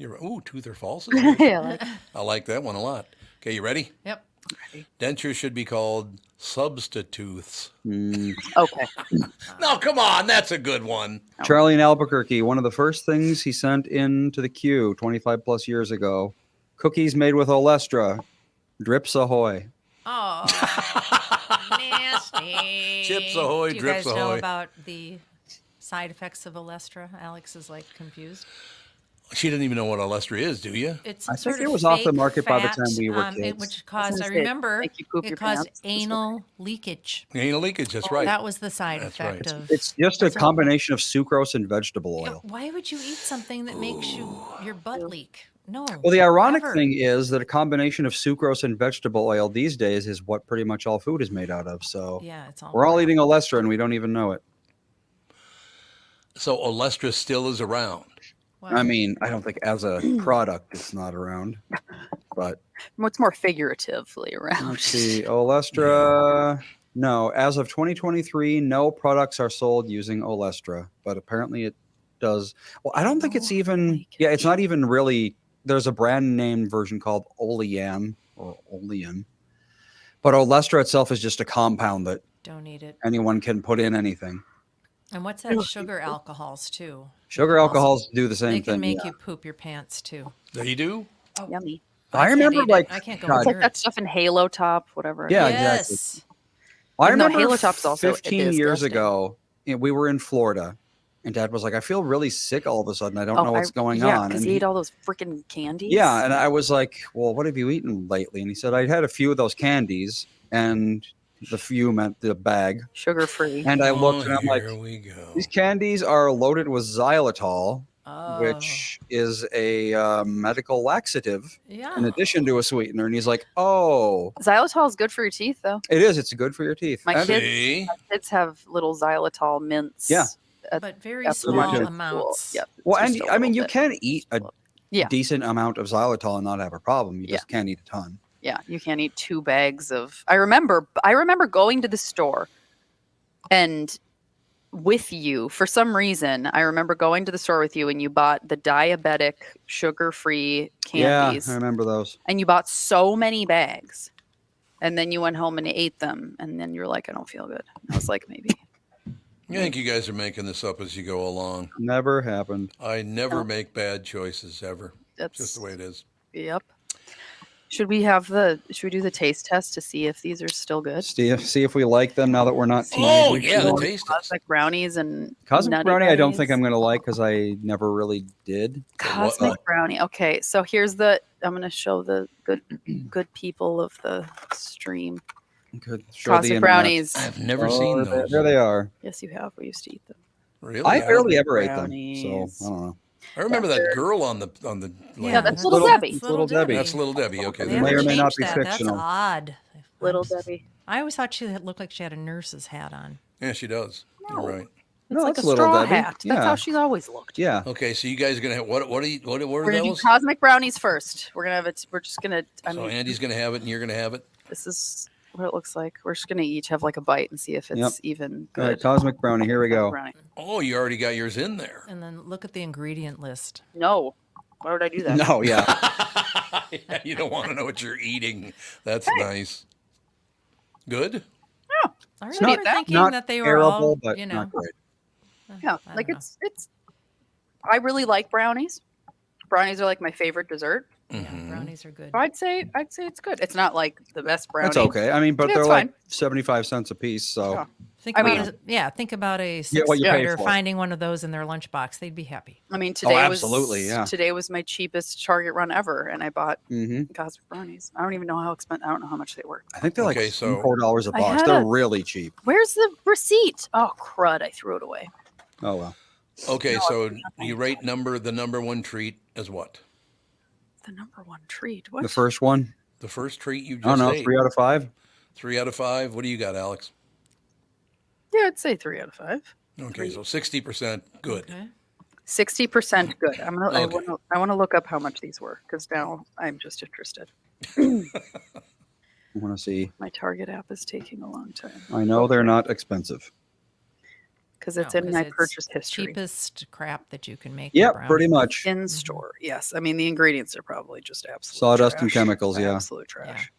Ooh, tooth or false? Yeah, like, I like that one a lot. Okay, you ready? yep. Dentures should be called substitutes. Hmm. okay. No, come on, that's a good one. Charlie in Albuquerque, one of the first things he sent in to the queue 25 plus years ago, cookies made with Olestra. Drips ahoy. Oh, nasty. Chips ahoy, Do you drips guys know ahoy. about the side effects of Olestra? Alex is like confused. She didn't even know what Olestra is, do you? It's I sort think of it was off the fake market by the fat, time we were kids. which caused, I gonna say, remember, make you poop it your caused pants. anal leakage. Anal leakage. That's right. That was the side That's effect right. of. It's just a That's all- combination of sucrose and vegetable Yeah, oil. why would you eat something that makes your butt leak? No. Well, the ironic ever. thing is that a combination of sucrose and vegetable oil these days is what pretty much all food is made out of. So Yeah, it's all. we're all eating Olestra and we don't even know it. So Olestra still is around. Well, I mean, I don't think as a product it's not around. But What's more figuratively around? let's see. Olestra. No, as of 2023, no products are sold using Olestra, but apparently it does. Well, I don't think it's even. Yeah, it's not even really. There's a brand name version called Olean or Olean, but Olestra itself is just a compound that don't eat it. anyone can put in anything. And what's that? Sugar alcohols too. Sugar Also- alcohols do the same They can thing. make yeah. you poop your pants too. They do? Yummy. I can't remember, eat it. like, I can't go God, It's near like that it. stuff in Halo Top, whatever. Yeah, Yes. exactly. I Even though remember Halo Top's also 15 years disgusting. ago, we were in Florida, and Dad was like, "I feel really sick all of a sudden. I don't know what's going yeah, on." because And he he- ate all those freaking candies. yeah, and I was like, "Well, what have you eaten lately?" And he said, "I had a few of those candies, and the few meant the bag." Sugar free. And I looked, and I'm like, here we go. "These candies are loaded with xylitol, Oh. which is a medical laxative Yeah. in addition to a sweetener." And he's like, "Oh, Xylitol is good for your teeth, though. it is. It's good for your teeth." My And- kids- See? Kids have little xylitol mints. Yeah. But very after they're small good. amounts. Yep. it's Well, just and a I mean, little you bit. can eat a Yeah. decent amount of xylitol and not have a problem. You just can't eat a ton. Yeah, you can't eat 2 bags of. I remember going to the store, and with you for some reason. I remember going to the store with you, and you bought the diabetic sugar-free candies, Yeah, I remember those. and you bought so many bags, and then you went home and ate them, and then you're like, I don't feel good. I was like, maybe. I think you guys are making this up as you go along. Never happened. I never No. make bad choices ever. That's Just the way it is. Yep. Should we do the taste test to see if these are still good? See if we like them now that we're not teenagers. Oh, yeah, the anymore. taste test. Cosmic brownies and Cosmic Nutty brownie, I don't Buddies. think I'm going to like because I never really did. Cosmic brownie. Okay, so here's the. I'm going to show the good people of the stream. Good. Show the Cosmic internet. brownies. I've never Oh, seen there- those. There they are. Yes, you have. We used to eat them. Really? I barely ever ate them, brownies. so I don't know. I remember that girl on the Yeah, that's It's Little Debbie. It's Little Debbie. That's Little Debbie. Okay, They They there may it or is. may not changed be that. fictional. That's odd. Little Debbie. I always thought she looked like she had a nurse's hat on. Yeah, she does. You're right. It's No, like that's a Little straw Debbie. hat. That's Yeah. how she's always looked. Yeah. Okay, so you guys are gonna have what? What are We're gonna do those? cosmic brownies first. We're gonna have it. We're just gonna. I So mean, Andy's gonna have it, and you're gonna have it. this is what it looks like. We're just gonna each have like a bite and see if it's Yep. even All right, good. Cosmic brownie. Here we go. Brownie. Oh, you already got yours in there. And then look at the ingredient list. No. Why would I do that? No, yeah. Yeah, you don't want to know what you're eating. That's nice. Good. I not remember that- thinking Not that they were terrible, all, but you know, not great. Yeah, I like don't it's. I really like brownies. Brownies are like my favorite dessert. yeah, Mhm. brownies are good. I'd say it's good. It's not like the best brownie. That's okay. I mean, but Yeah, they're it's like fine. 75 cents a piece. So Yeah. Think I about mean- think about a Get sixth what you pay grader for. finding one of those in their lunchbox. They'd be happy. I mean, today absolutely, was yeah. today was my cheapest Target run ever, and I bought hmm cosmic brownies. I don't even know how expensive. I don't know how much they were. I think they're like Okay, so- $4 a I box. had They're a- really cheap. Where's the receipt? Oh crud! I threw it away. Oh, well. Okay, so you rate the number one treat as what? The number one treat. What? The first one? The first treat you I don't just know. ate. 3 out of 5? 3 out of 5. What do you got, Alex? Yeah, I'd say 3 out of 5. Okay, so 60% good. Okay. 60% good. I'm gonna. Okay. I want to look up how much these were because now I'm just interested. I want to see. My Target app is taking a long time I know they're not expensive. because it's No, in 'cause my it's purchase history. Cheapest crap that you can make. Yep, brownies. pretty much. In store, yes. I mean, the ingredients are probably just absolute Sawdust and trash. chemicals, yeah. Absolute trash.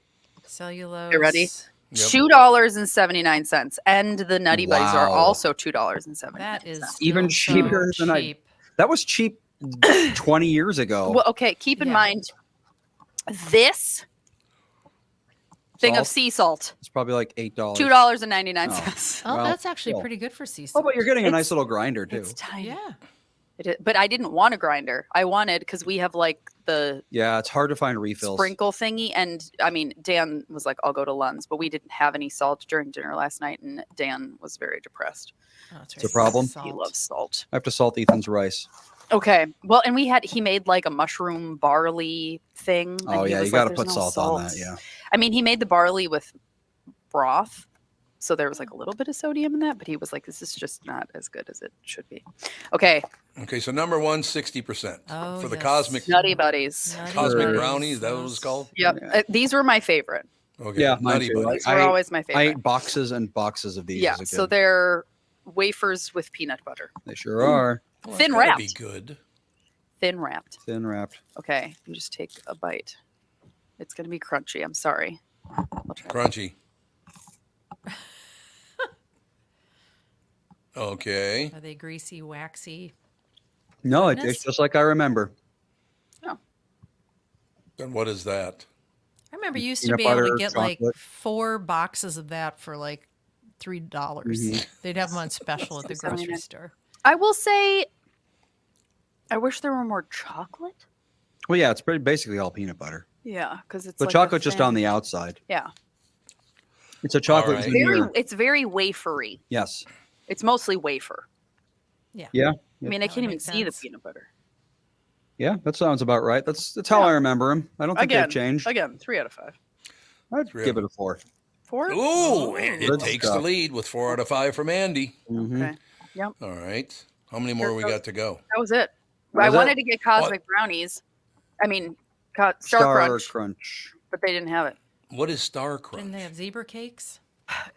Cellulose. You ready? Yep. $2.79, and the Nutty Buddies are Wow. also $2.79. That is Even still cheaper so than I- cheap. That was cheap 20 years ago. Well, okay. Keep in Yeah. mind this thing of Salt? sea salt, It's probably like $8. $2.99. Oh, Well, that's actually still. pretty good for sea Oh, salt. but you're getting a It's- nice little grinder, too. It's tiny. Yeah. But I didn't want a grinder. I wanted, because we have like the Yeah, it's hard to find refills. sprinkle thingy. And I mean, Dan was like, I'll go to Lunds, but we didn't have any salt during dinner last night. And Dan was very depressed. Oh, that's It's a problem. He loves salt. I have to salt Ethan's rice. Okay. Well, and he made like a mushroom barley thing. And Oh, he yeah, was you got to like, put "There's no salt on that, yeah. I mean, he made the barley with broth. So there was like a little bit of sodium in that, but he was like, this is just not as good as it should be. Okay. Okay, so number one, 60% Oh, for the yes. cosmic Nutty Buddies. cosmic Sure. brownies. That was called. Yep. Yeah. These were my favorite. Okay, Yeah, mine Nutty too. Buddies. These were always my I favorite. ate boxes and boxes of these Yeah. as a kid. So they're wafers with peanut butter. They sure are. Well, Thin that's gotta wrapped. Be good. Thin wrapped. Thin wrapped. Okay. You just take a bite. It's going to be crunchy. I'm sorry. I'll try. Crunchy. Okay. Are they greasy, waxy? No, it Goodness. tastes just like I remember. Then what is that? I remember you used to Peanut be able to butter, get like chocolate. 4 boxes of that for like $3. Mhm. They'd have them on special at the grocery store. I will say, I wish there were more chocolate. Well, yeah, it's pretty basically all peanut butter. Yeah. Because it's The like a chocolate just on thin- the outside. Yeah. It's a chocolate All right. veneer. It's very wafery. Yes. It's mostly wafer. Yeah. Yeah. I mean, I That can't would even make see the sense. peanut butter. Yeah, that sounds about right. That's how Yeah. I remember them. I don't think Again, they've changed. Again, 3 out of 5. I'd Three give of it a 4. 4? Ooh, and it Good takes stuff. the lead with 4 out of 5 from Andy. Mhm. Okay. Yep. All right. How many more we got to go? That was it. That I was it? wanted to get cosmic brownies. I mean, Star Crunch, but they didn't have it. What is Star Didn't Crunch? they have zebra cakes?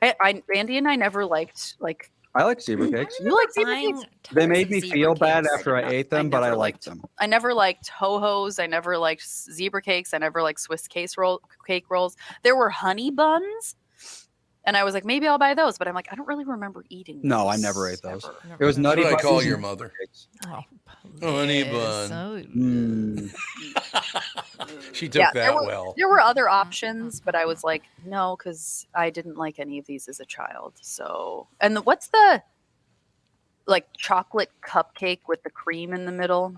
Andy and I never liked like I like zebra cakes. you like zebra Buying cakes? They tons made of me zebra feel bad cakes. after I ate them, but I never liked liked them. I never liked ho-hos. I never liked zebra cakes. I never liked Swiss cake rolls. There were honey buns, and I was like, maybe I'll buy those. But I'm like, I don't really remember eating. No, I those never ate those. ever. It was Never What nutty. did I call Buddies your and mother? cakes. Oh, Honey please. bun. So- Mm. She took Yeah, that well. There were other options, but I was like, no, because I didn't like any of these as a child. So, and what's the like chocolate cupcake with the cream in the middle?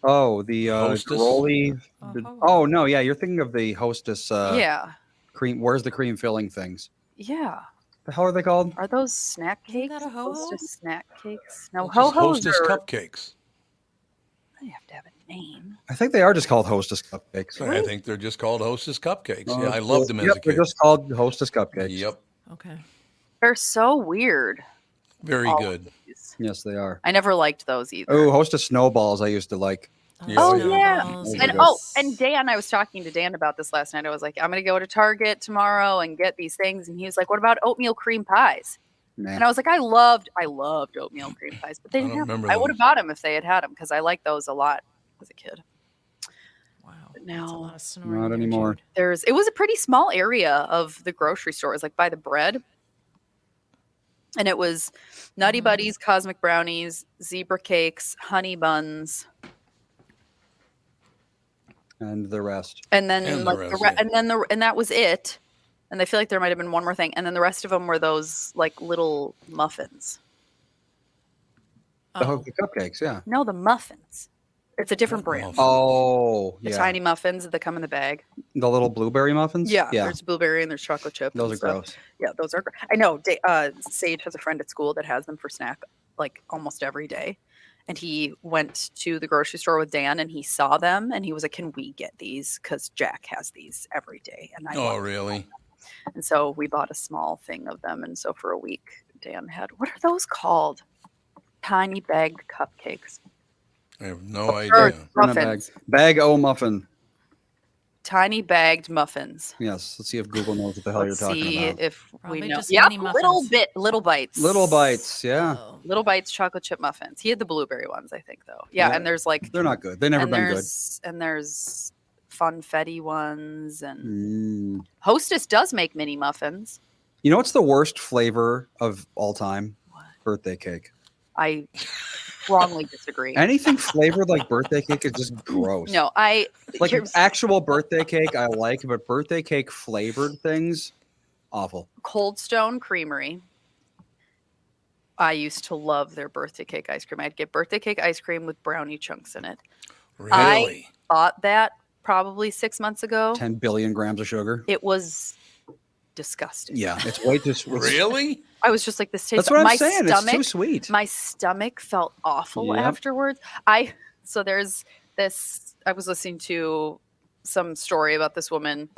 Oh, the Hostess? Groli. Oh. Oh no, yeah, you're thinking of the Hostess Yeah, cream. Where's the cream filling things? yeah. The hell are they called? Are those snack Isn't cakes? that a ho-ho? Those just snack cakes? No, Just ho-hos Hostess are. cupcakes. They have to have a name. I think they are just called Hostess cupcakes. I think they're just called Hostess cupcakes. Oh, Yeah, I loved them as yep, a kid. They're just called Hostess cupcakes. Yep, Okay. They're so weird. very All good. of these. Yes, they are. I never liked those either. Oh, Hostess snowballs. I used to like. Oh Yeah. yeah, snowballs, and yes. and Dan, I was talking to Dan about this last night. I was like, I'm gonna go to Target tomorrow and get these things, and he was like, what about oatmeal cream pies? Nah. And I was like, I loved oatmeal cream pies, but they I didn't don't have them. remember I would have bought them if they had them because I liked those a lot as a kid. Wow. But That's a now- lot of snoring Not there, anymore. Jude. It was a pretty small area of the grocery store. It was like by the bread. And it was Nutty Buddies, Cosmic Brownies, Zebra Cakes, Honey Buns, And the rest. and then And the like rest, yeah. and that was it. And I feel like there might have been one more thing. And then the rest of them were those like little muffins. The, Oh, the cupcakes, yeah. No, the muffins. It's a different What brand. muffins? Oh, The yeah. tiny muffins that come in the bag. The little blueberry muffins. Yeah, yeah. there's blueberry and there's chocolate chip. Those and are stuff. gross. Yeah, those are. I know. Sage has a friend at school that has them for snack like almost every day, and he went to the grocery store with Dan and he saw them and he was like, "Can we get these? Because Jack has these every day." And I Oh, want them." really? And so we bought a small thing of them, and so for a week, Dan had what are those called? Tiny bagged cupcakes. I have no Or idea. In a bag. muffins. Bag o muffin. Tiny bagged muffins. Yes. Let's see if Google knows what the hell Let's you're talking see about. if Probably we know. just Yeah, mini little muffins. little bites. Little bites. Yeah. Oh. Little bites chocolate chip muffins. He had the blueberry ones, I think, though. Yeah, Yeah. and there's like They're not good. They've never and been good. there's funfetti ones, and Mm. Hostess does make mini muffins. You know what's the worst flavor of all time? What? Birthday cake. I strongly disagree. Anything flavored like birthday cake is just gross. No, Like here's actual birthday cake, I like, but birthday cake flavored things, awful. Cold Stone Creamery. I used to love their birthday cake ice cream. I'd get birthday cake ice cream with brownie chunks in it. Really? I bought that probably 6 months ago. 10 billion grams of sugar. It was disgusting. Yeah, it's way too sweet. Really? I was just like, this tastes. That's what I'm my saying. Stomach, It's too sweet. My stomach felt awful Yep. afterwards. So there's this. I was listening to some story about this woman,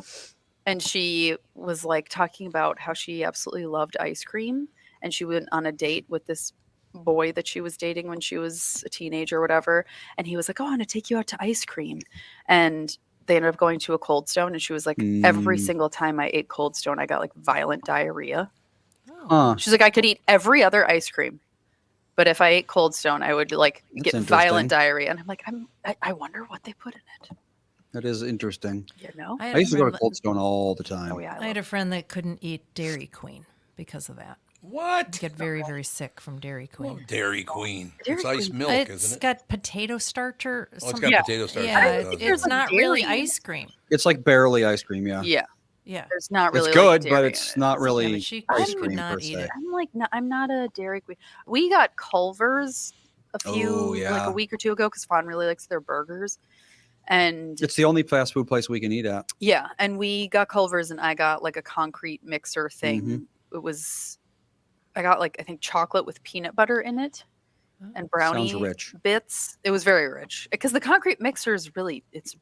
and she was like talking about how she absolutely loved ice cream, and she went on a date with this boy that she was dating when she was a teenager or whatever, and he was like, "Oh, I want to take you out to ice cream," and they ended up going to a Cold Stone, and she was like, every single time I ate Cold Stone, I got like violent diarrhea. Huh. She's like, I could eat every other ice cream, but if I ate Cold Stone, I would like That's get violent interesting. diarrhea. And I'm like, I wonder what they put in it. That is interesting. You know? I used to go to Cold Stone all the time. Oh yeah, I had a friend that couldn't eat Dairy Queen because of that. What? Get very, very sick from Dairy Queen. Oh, Dairy Queen. Dairy It's ice Queen. milk, It's isn't it? got potato starch or Oh, it's something. got Yeah. potato starch. Yeah, in it, there's it's like not really dairy in it. ice cream. It's like barely ice cream, yeah. yeah. Yeah. There's not really. It's like, good, dairy but in it's it. not Yeah, really but she ice could cream not per eat se. it. I'm like, no, I'm not a Dairy Queen. We got Culver's a few like yeah. a week or two ago because Fawn really likes their burgers, and It's the only fast food place we can eat at. yeah, and we got Culver's, and I got like a concrete mixer thing. It was, I got like I think chocolate with peanut butter in it, and brownie Sounds rich. bits. It was very rich because the concrete mixer is really it's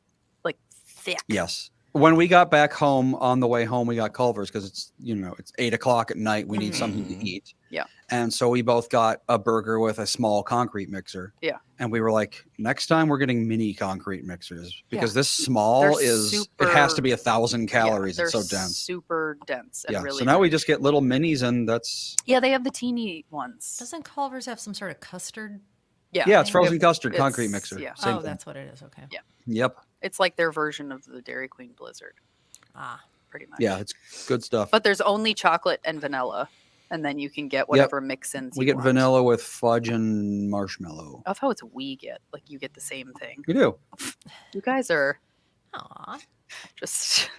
like thick. Yes. When we got back home, on the way home, we got Culver's because it's, it's 8 o'clock at night. We need something to eat. Yeah. And so we both got a burger with a small concrete mixer. Yeah. And we were like, next time we're getting mini concrete mixers because this They're small it has to super- be 1,000 calories. they're it's so dense. super dense. And Yeah. really So now we rich. just get little minis and that's, yeah, they have the teeny ones. Doesn't Culver's have some sort of custard? Yeah, yeah, it's frozen It's- custard concrete mixer. yeah. Same Oh, thing. that's what it is. Okay. Yeah. Yep. It's like their version of the Dairy Queen Blizzard, Ah. pretty much. Yeah. It's good stuff. But there's only chocolate and vanilla, and then you can get whatever mix-ins. We you get want. vanilla with fudge and marshmallow. I love how it's we get. Like you get the same thing. You do. You guys are Aw. just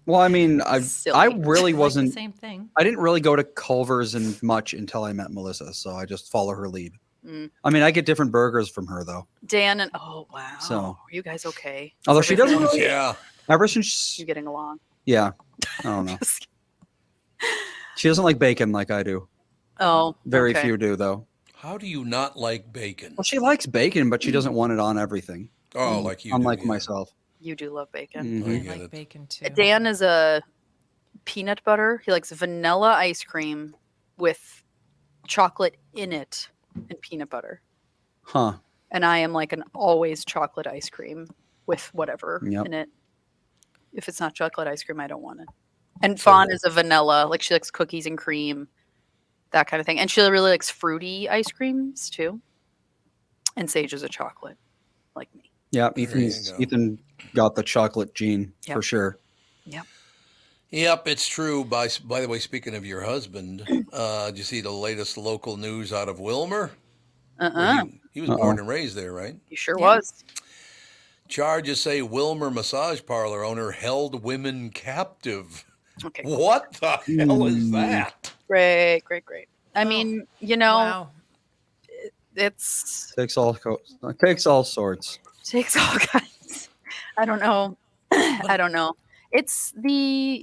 Well, I mean, I Silly. really Like the wasn't. same thing. I didn't really go to Culver's and much until I met Melissa, so I just follow her lead. Mm. I mean, I get different burgers from her though. Dan and oh wow. So- Are you guys okay? Although Is she everything doesn't okay? Yeah. Ever since, You getting along? yeah, I don't know. Just- She doesn't like bacon like I do. oh, Very okay. few do though. How do you not like bacon? Well, she likes bacon, but she doesn't want it on everything. Oh, like you Unlike do, yeah. myself. You do love bacon. Mhm. I I get like it. bacon too. Dan is a peanut butter. He likes vanilla ice cream with chocolate in it and peanut butter. Huh. And I am like an always chocolate ice cream with whatever Yep. in it. If it's not chocolate ice cream, I don't want it. And Fawn is a vanilla. Like she likes cookies and cream, that kind of thing. And she really likes fruity ice creams too. And Sage is a chocolate, like me. Yeah, There you go. Ethan got the chocolate gene Yep. for sure. Yep, it's true. By the way, speaking of your husband, did you see the latest local news out of Wilmer? Well, he was born and raised there, right? You sure Yeah. was. Charges say Wilmer massage parlor owner held women captive. Okay. What the hell is that? Great. I Oh, mean, you know, Wow. it's Takes all sorts. takes all kinds. I don't know. I don't know. It's the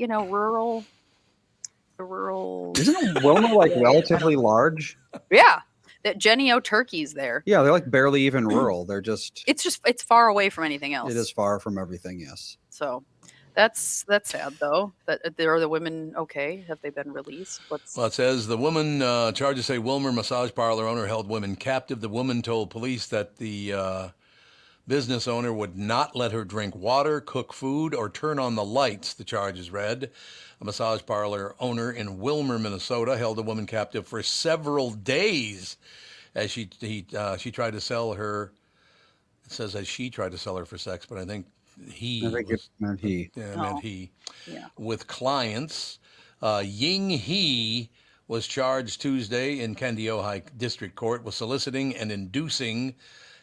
rural. Isn't Wilma like relatively large? Yeah, that Jenny O turkeys there. Yeah, they're like barely even rural. They're just. It's far away from anything else. It is far from everything. Yes. So that's sad though. That are the women okay? Have they been released? What's Well, it says the woman charges say Wilmer massage parlor owner held women captive. The woman told police that the business owner would not let her drink water, cook food, or turn on the lights, the charges read. A massage parlor owner in Wilmer, Minnesota, held a woman captive for several days as she tried to sell her. It says as she tried to sell her for sex, but I think he I think was, it meant he. meant he. yeah. With clients. Ying He was charged Tuesday in Kandiyohi District Court with soliciting and inducing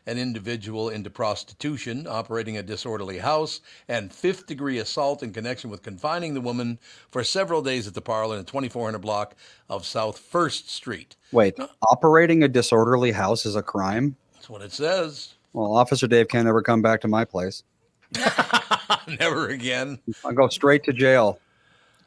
an individual into prostitution, operating a disorderly house, and fifth-degree assault in connection with confining the woman for several days at the parlor in the 2400 block of South First Street. Wait, operating a disorderly house is a crime? That's what it says. Well, Officer Dave can't ever come back to my place. Never again. I'll go straight to jail.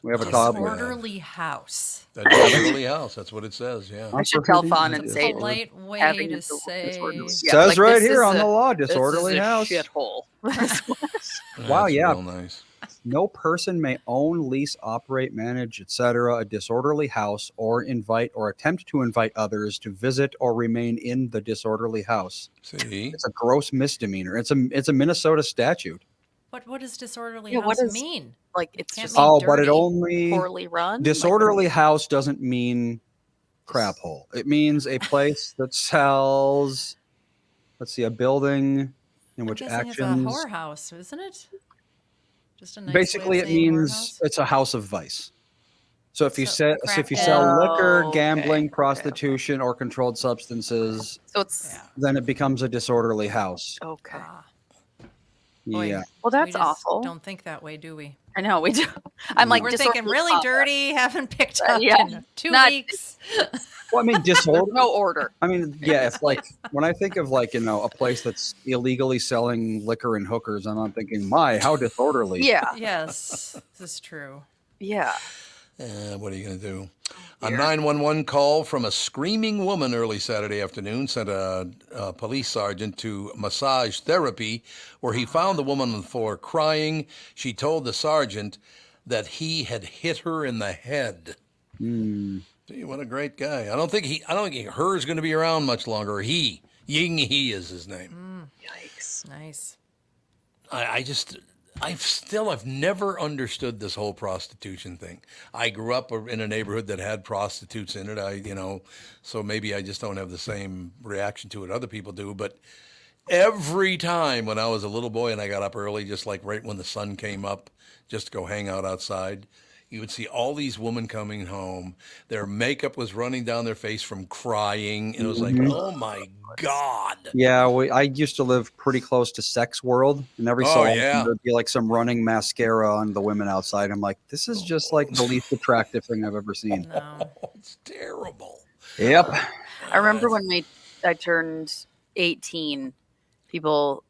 We have a toddler. Disorderly house. A disorderly house. That's what it says. Yeah. I should tell Fawn and say Polite way having to a say. disorderly- Says like, right this here is on a- the law, this disorderly is a house. shithole. Wow, That's yeah. real nice. No person may own, lease, operate, manage, etc., a disorderly house or invite or attempt to invite others to visit or remain in the disorderly house. See? It's a gross misdemeanor. It's a Minnesota statute. What does disorderly Yeah, what house is- mean? Like it's Can't just mean Oh, but it dirty. only poorly run. disorderly house doesn't mean crap hole. It means a place that sells, let's see, a building in which I'm guessing actions. it's a whorehouse, isn't it? Just a nice Basically, way of it saying means whorehouse? it's a house of vice. So if you So, if you crack sell den. liquor, Oh, gambling, okay, prostitution, or controlled substances, So it's Yeah. then it becomes a disorderly house. okay. Ah, boy, Yeah. Well, we that's just awful. Don't think that way, do we? I know we do. I'm like We're disorderly thinking really conduct. dirty, haven't picked up Yeah, in 2 not- weeks. Well, I mean, disorder. No order. I mean, yeah. It's like when I think of like a place that's illegally selling liquor and hookers, I'm not thinking, my, how disorderly. Yeah. Yes, this is true. Yeah. What are you going to do? A 911 call from a screaming woman early Saturday afternoon sent a police sergeant to massage therapy, where he found the woman on the floor crying. She told the sergeant that he had hit her in the head. Gee, what a great guy! I don't think her's going to be around much longer. He Ying He is his name. Yikes. Nice. I've never understood this whole prostitution thing. I grew up in a neighborhood that had prostitutes in it. So maybe I just don't have the same reaction to it other people do. But every time when I was a little boy and I got up early, just like right when the sun came up, just to go hang out outside, you would see all these women coming home. Their makeup was running down their face from crying. And it was like, oh my God. Yeah, I used to live pretty close to Sex World, and every so Oh, often yeah. there'd be like some running mascara on the women outside. I'm like, this is just like the least attractive thing I've ever seen. No. Oh, it's terrible. Yep. I remember when I turned 18, people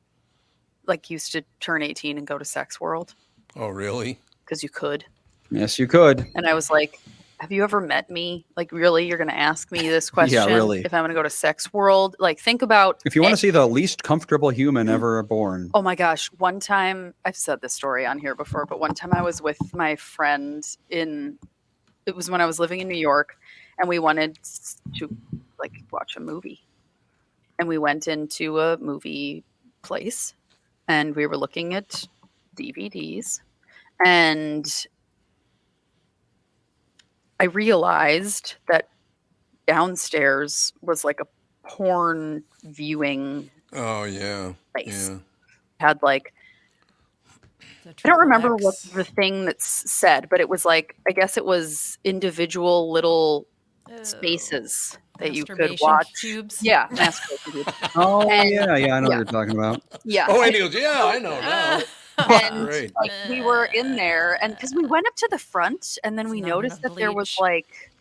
like used to turn 18 and go to Sex World Oh, really? because you could. Yes, you could. And I was like, have you ever met me? Like, really? You're going to ask me this question? Yeah, really. If I'm going to go to Sex World? Like, think about If you want to see the least comfortable human ever born. Oh my gosh. One time, I've said this story on here before, but one time I was with my friend it was when I was living in New York, and we wanted to like watch a movie. And we went into a movie place and we were looking at DVDs, and I realized that downstairs was like a porn viewing Oh, yeah. place. Yeah. Had like The I don't remember XXX. what the thing that's said, but it was like I guess it was individual little spaces that you could Masturbation watch. tubes. Yeah, masturbation tubes. Oh, And- yeah, I know yeah. what you're talking about. Yeah. Oh, and he goes, yeah, I know now. And Great. like we were in there, and because we went up to the front, and then It's we not noticed enough that there was bleach. like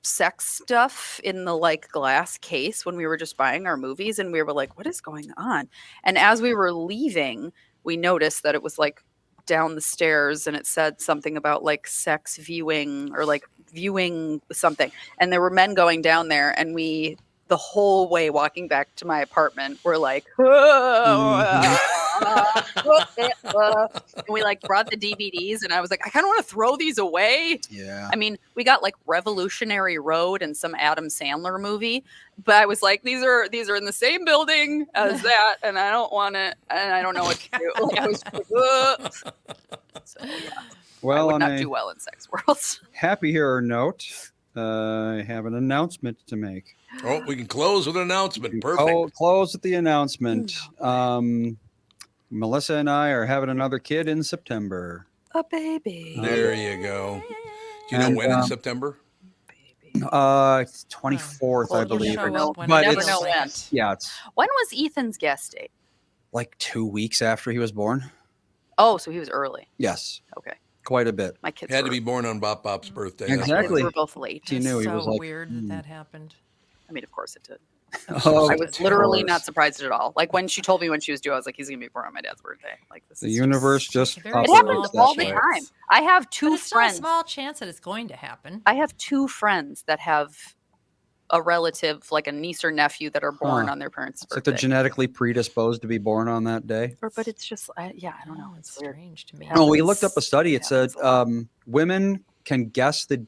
sex stuff in the like glass case when we were just buying our movies, and we were like, what is going on? And as we were leaving, we noticed that it was like down the stairs, and it said something about like sex viewing or like viewing something, and there were men going down there, and we the whole way walking back to my apartment were like and we like brought the DVDs, and I was like, I kind of want to throw these away. Yeah. I mean, we got like Revolutionary Road and some Adam Sandler movie, but I was like, these are in the same building as that, and I don't want it, and I don't know what to do. Like, I was like, so yeah, I Well, would on not a do well in Sex Worlds. happier note, I have an announcement to make. Oh, we can close with an announcement. Perfect. Close with the announcement. Melissa and I are having another kid in September. A baby. There you go. Do you know And, when in September? It's 24th, Well, I you believe. never Show know. up when But it never it's feels know like when. it. yeah, it's When was Ethan's guest date? like 2 weeks after he was born. Oh, so he was early. Yes, Okay. quite a bit. My kids Had were, to be born on Bop Bop's birthday. That's Exactly. we why. were both late. He It's knew. He so was like, weird that happened. I mean, of course it did. Oh, I of was literally not course. surprised at all. Like when she told me when she was due, I was like, he's gonna be born on my dad's birthday. Like this The is universe just... just Very It small operates happens that all the way. time. I have But two it's still a friends. small chance that it's going to happen. I have two friends that have a relative, like a niece or nephew, that are born Huh. on their parents' It's like they're birthday. genetically predisposed to be born on that day. But it's just, I don't know. It's It's weird. strange to me. Yeah. Oh, we happens- looked up a study. It it said happens a lot. women can guess the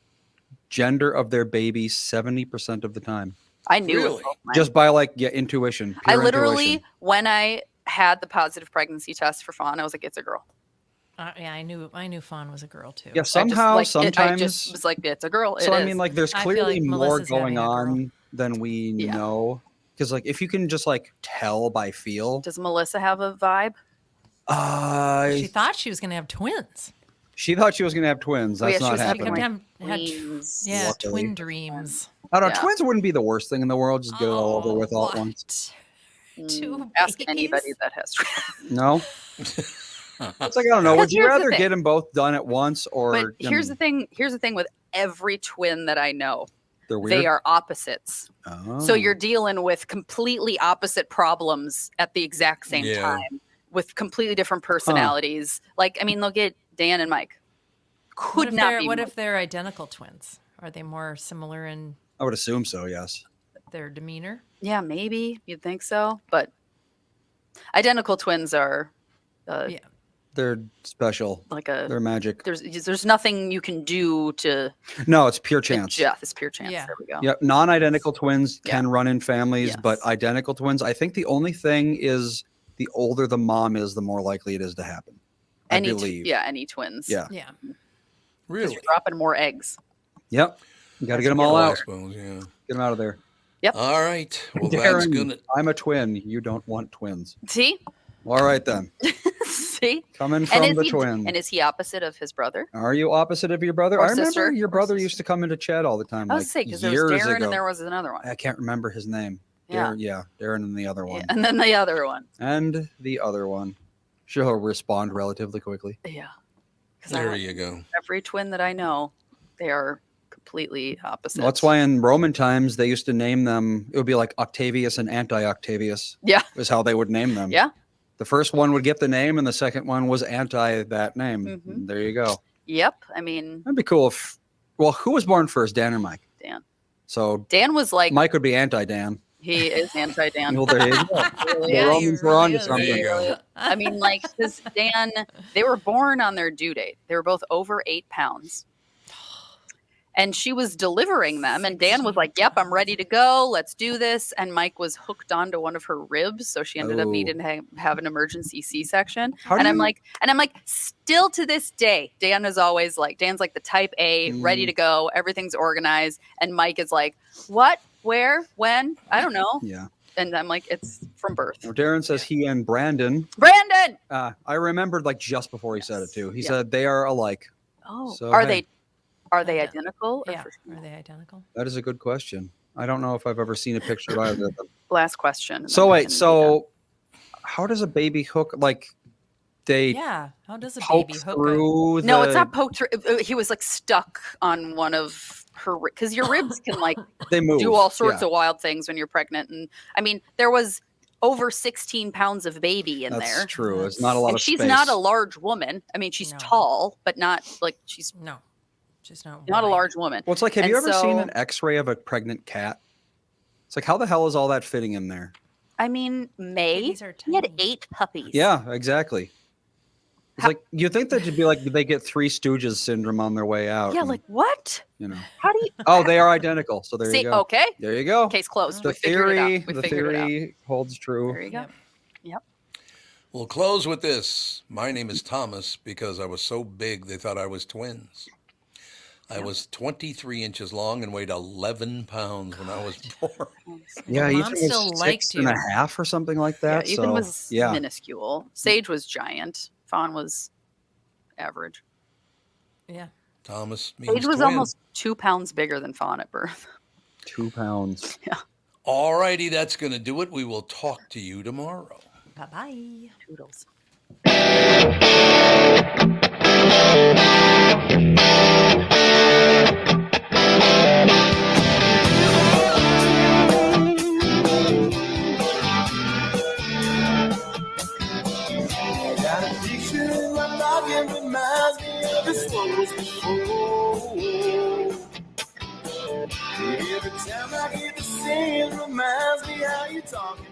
gender of their baby 70% of the time, I knew Really? it. both mine. just by like intuition. I Pure literally, intuition. when I had the positive pregnancy test for Fawn, I was like, it's a girl. Yeah, I knew Fawn was a girl too. Yeah, I somehow, just, like, I just sometimes. was like, it's a girl. So It I is. mean, like, there's I feel clearly like more Melissa's going having a girl. on than we Yeah. know. Because like, if you can just like tell by feel, Does Melissa have a vibe? She thought she was going to have twins. she thought she was going to have twins. Oh, yeah, That's she not was She having, happening. kept like, had twins. Luckily. twin dreams. I don't know. Yeah. Twins wouldn't be the worst thing in the world. Just get it all over with all at once. Two Ask babies? anybody that has twins. No. It's like, I don't know. Would Because you here's the rather thing. get them both done at once, or But here's the thing. Here's the thing with every twin that I know, they're weird. they are opposites. Oh. So you're dealing with completely opposite problems at the exact same Yeah. time with completely different personalities. Like, I mean, they'll get Dan and Mike. Could not be. What more- if they're identical twins? Are they more similar in I would assume so. Yes. their demeanor? Yeah, maybe you'd think so, but identical twins are Yeah. They're special. like a. They're magic. There's nothing you can do to No, it's pure chance. adjust. It's pure chance. Yeah. There we go. Yep. Non-identical twins Yeah. can run in families, but Yes. identical twins, I think the only thing is the older the mom is, the more likely it is to happen. I Any believe. any twins. Yeah. Yeah. 'Cause Really? you're dropping more eggs. Yep. You got to That's get them good. all Well, I out. suppose, yeah. Get them out of there. All right. Well, that's Darren, gonna. I'm a twin. You don't want twins. See, All right then. see, Coming from and is the he twin. and is he opposite of his brother? Are you opposite of your brother? Or I remember sister? your Or brother sister. used to come into chat all the time. I Like was saying because there was years Darren ago. and there was another one. I can't remember his name. Yeah. Darren and the other one. Yeah, and then the other one. And the other one. She'll respond relatively quickly. Yeah. 'Cause There you go. every twin that I know, they are completely opposite. Well, that's why in Roman times they used to name them. It would be like Octavius and Anti-Octavius. Yeah. is how they would name them. Yeah. The first one would get the name, and the second one was anti that name. Mhm. There you go. Yep. I mean, That'd be cool if. Well, who was born first, Dan or Mike? Dan. So Dan was like Mike would be anti-Dan. he is anti-Dan. Well, there you go. Really The is. Romans were onto There something. you go. I mean, like, because Dan, they were born on their due date. They were both over 8 pounds. And she was delivering them. And Dan was like, yep, I'm ready to go. Let's do this. And Mike was hooked onto one of her ribs. So she ended up Oh. needing to have an emergency C-section. How And do I'm you- like, still to this day, Dan is always like, Dan's like the type A, ready to go. Everything's organized. And Mike is like, what, where, when? I don't know. Yeah. And I'm like, it's from birth. Now, Darren says he and Brandon. Brandon. I remembered like just before he said it too. He Yeah. said they are alike. Oh, So, are hey. they Yeah. identical? Or Yeah. for- Are they identical? That is a good question. I don't know if I've ever seen a picture of either of them. Last question. and So then we wait, can be so how does a baby hook? Like they Yeah. How does a poke baby hook through? done. No, it's the- not poked through. He was like stuck on one of her because your ribs can like They move. do all sorts Yeah, of wild things when you're pregnant. And I mean, there was over 16 pounds of baby in That's there. true. It's not a lot And of she's space. not a large woman. I mean, she's No. tall, but not like she's No. She's not not a wide. large woman. Well, it's like, have And you ever seen so- an X-ray of a pregnant cat? It's like, how the hell is all that fitting in there? I mean, May, Babies are he had tiny. 8 puppies. Yeah, exactly. It's like you think that would be like they get Three Stooges syndrome on their way out. Yeah, and, like what? you know. How do you Oh, they are identical. So there see? you go. Okay, There you go. case closed. The We figured it out. theory, We the figured it out. theory holds true. There you go. Yep. We'll close with this. My name is Thomas because I was so big they thought I was twins. I was 23 inches long and weighed 11 pounds when I was born. Yeah, Well, Ethan Mom was still six liked and a you. half or something like that. Yeah, Ethan so, was yeah. minuscule. Sage was giant. Fawn was average. Yeah. Thomas means Paige was twin. almost 2 pounds bigger than Fawn at birth. 2 pounds. All righty, that's going to do it. We will talk to you tomorrow. Bye-bye. Toodles. Got a picture in my noggin reminds me of this was before. Every time I hear the singing reminds me how you talking.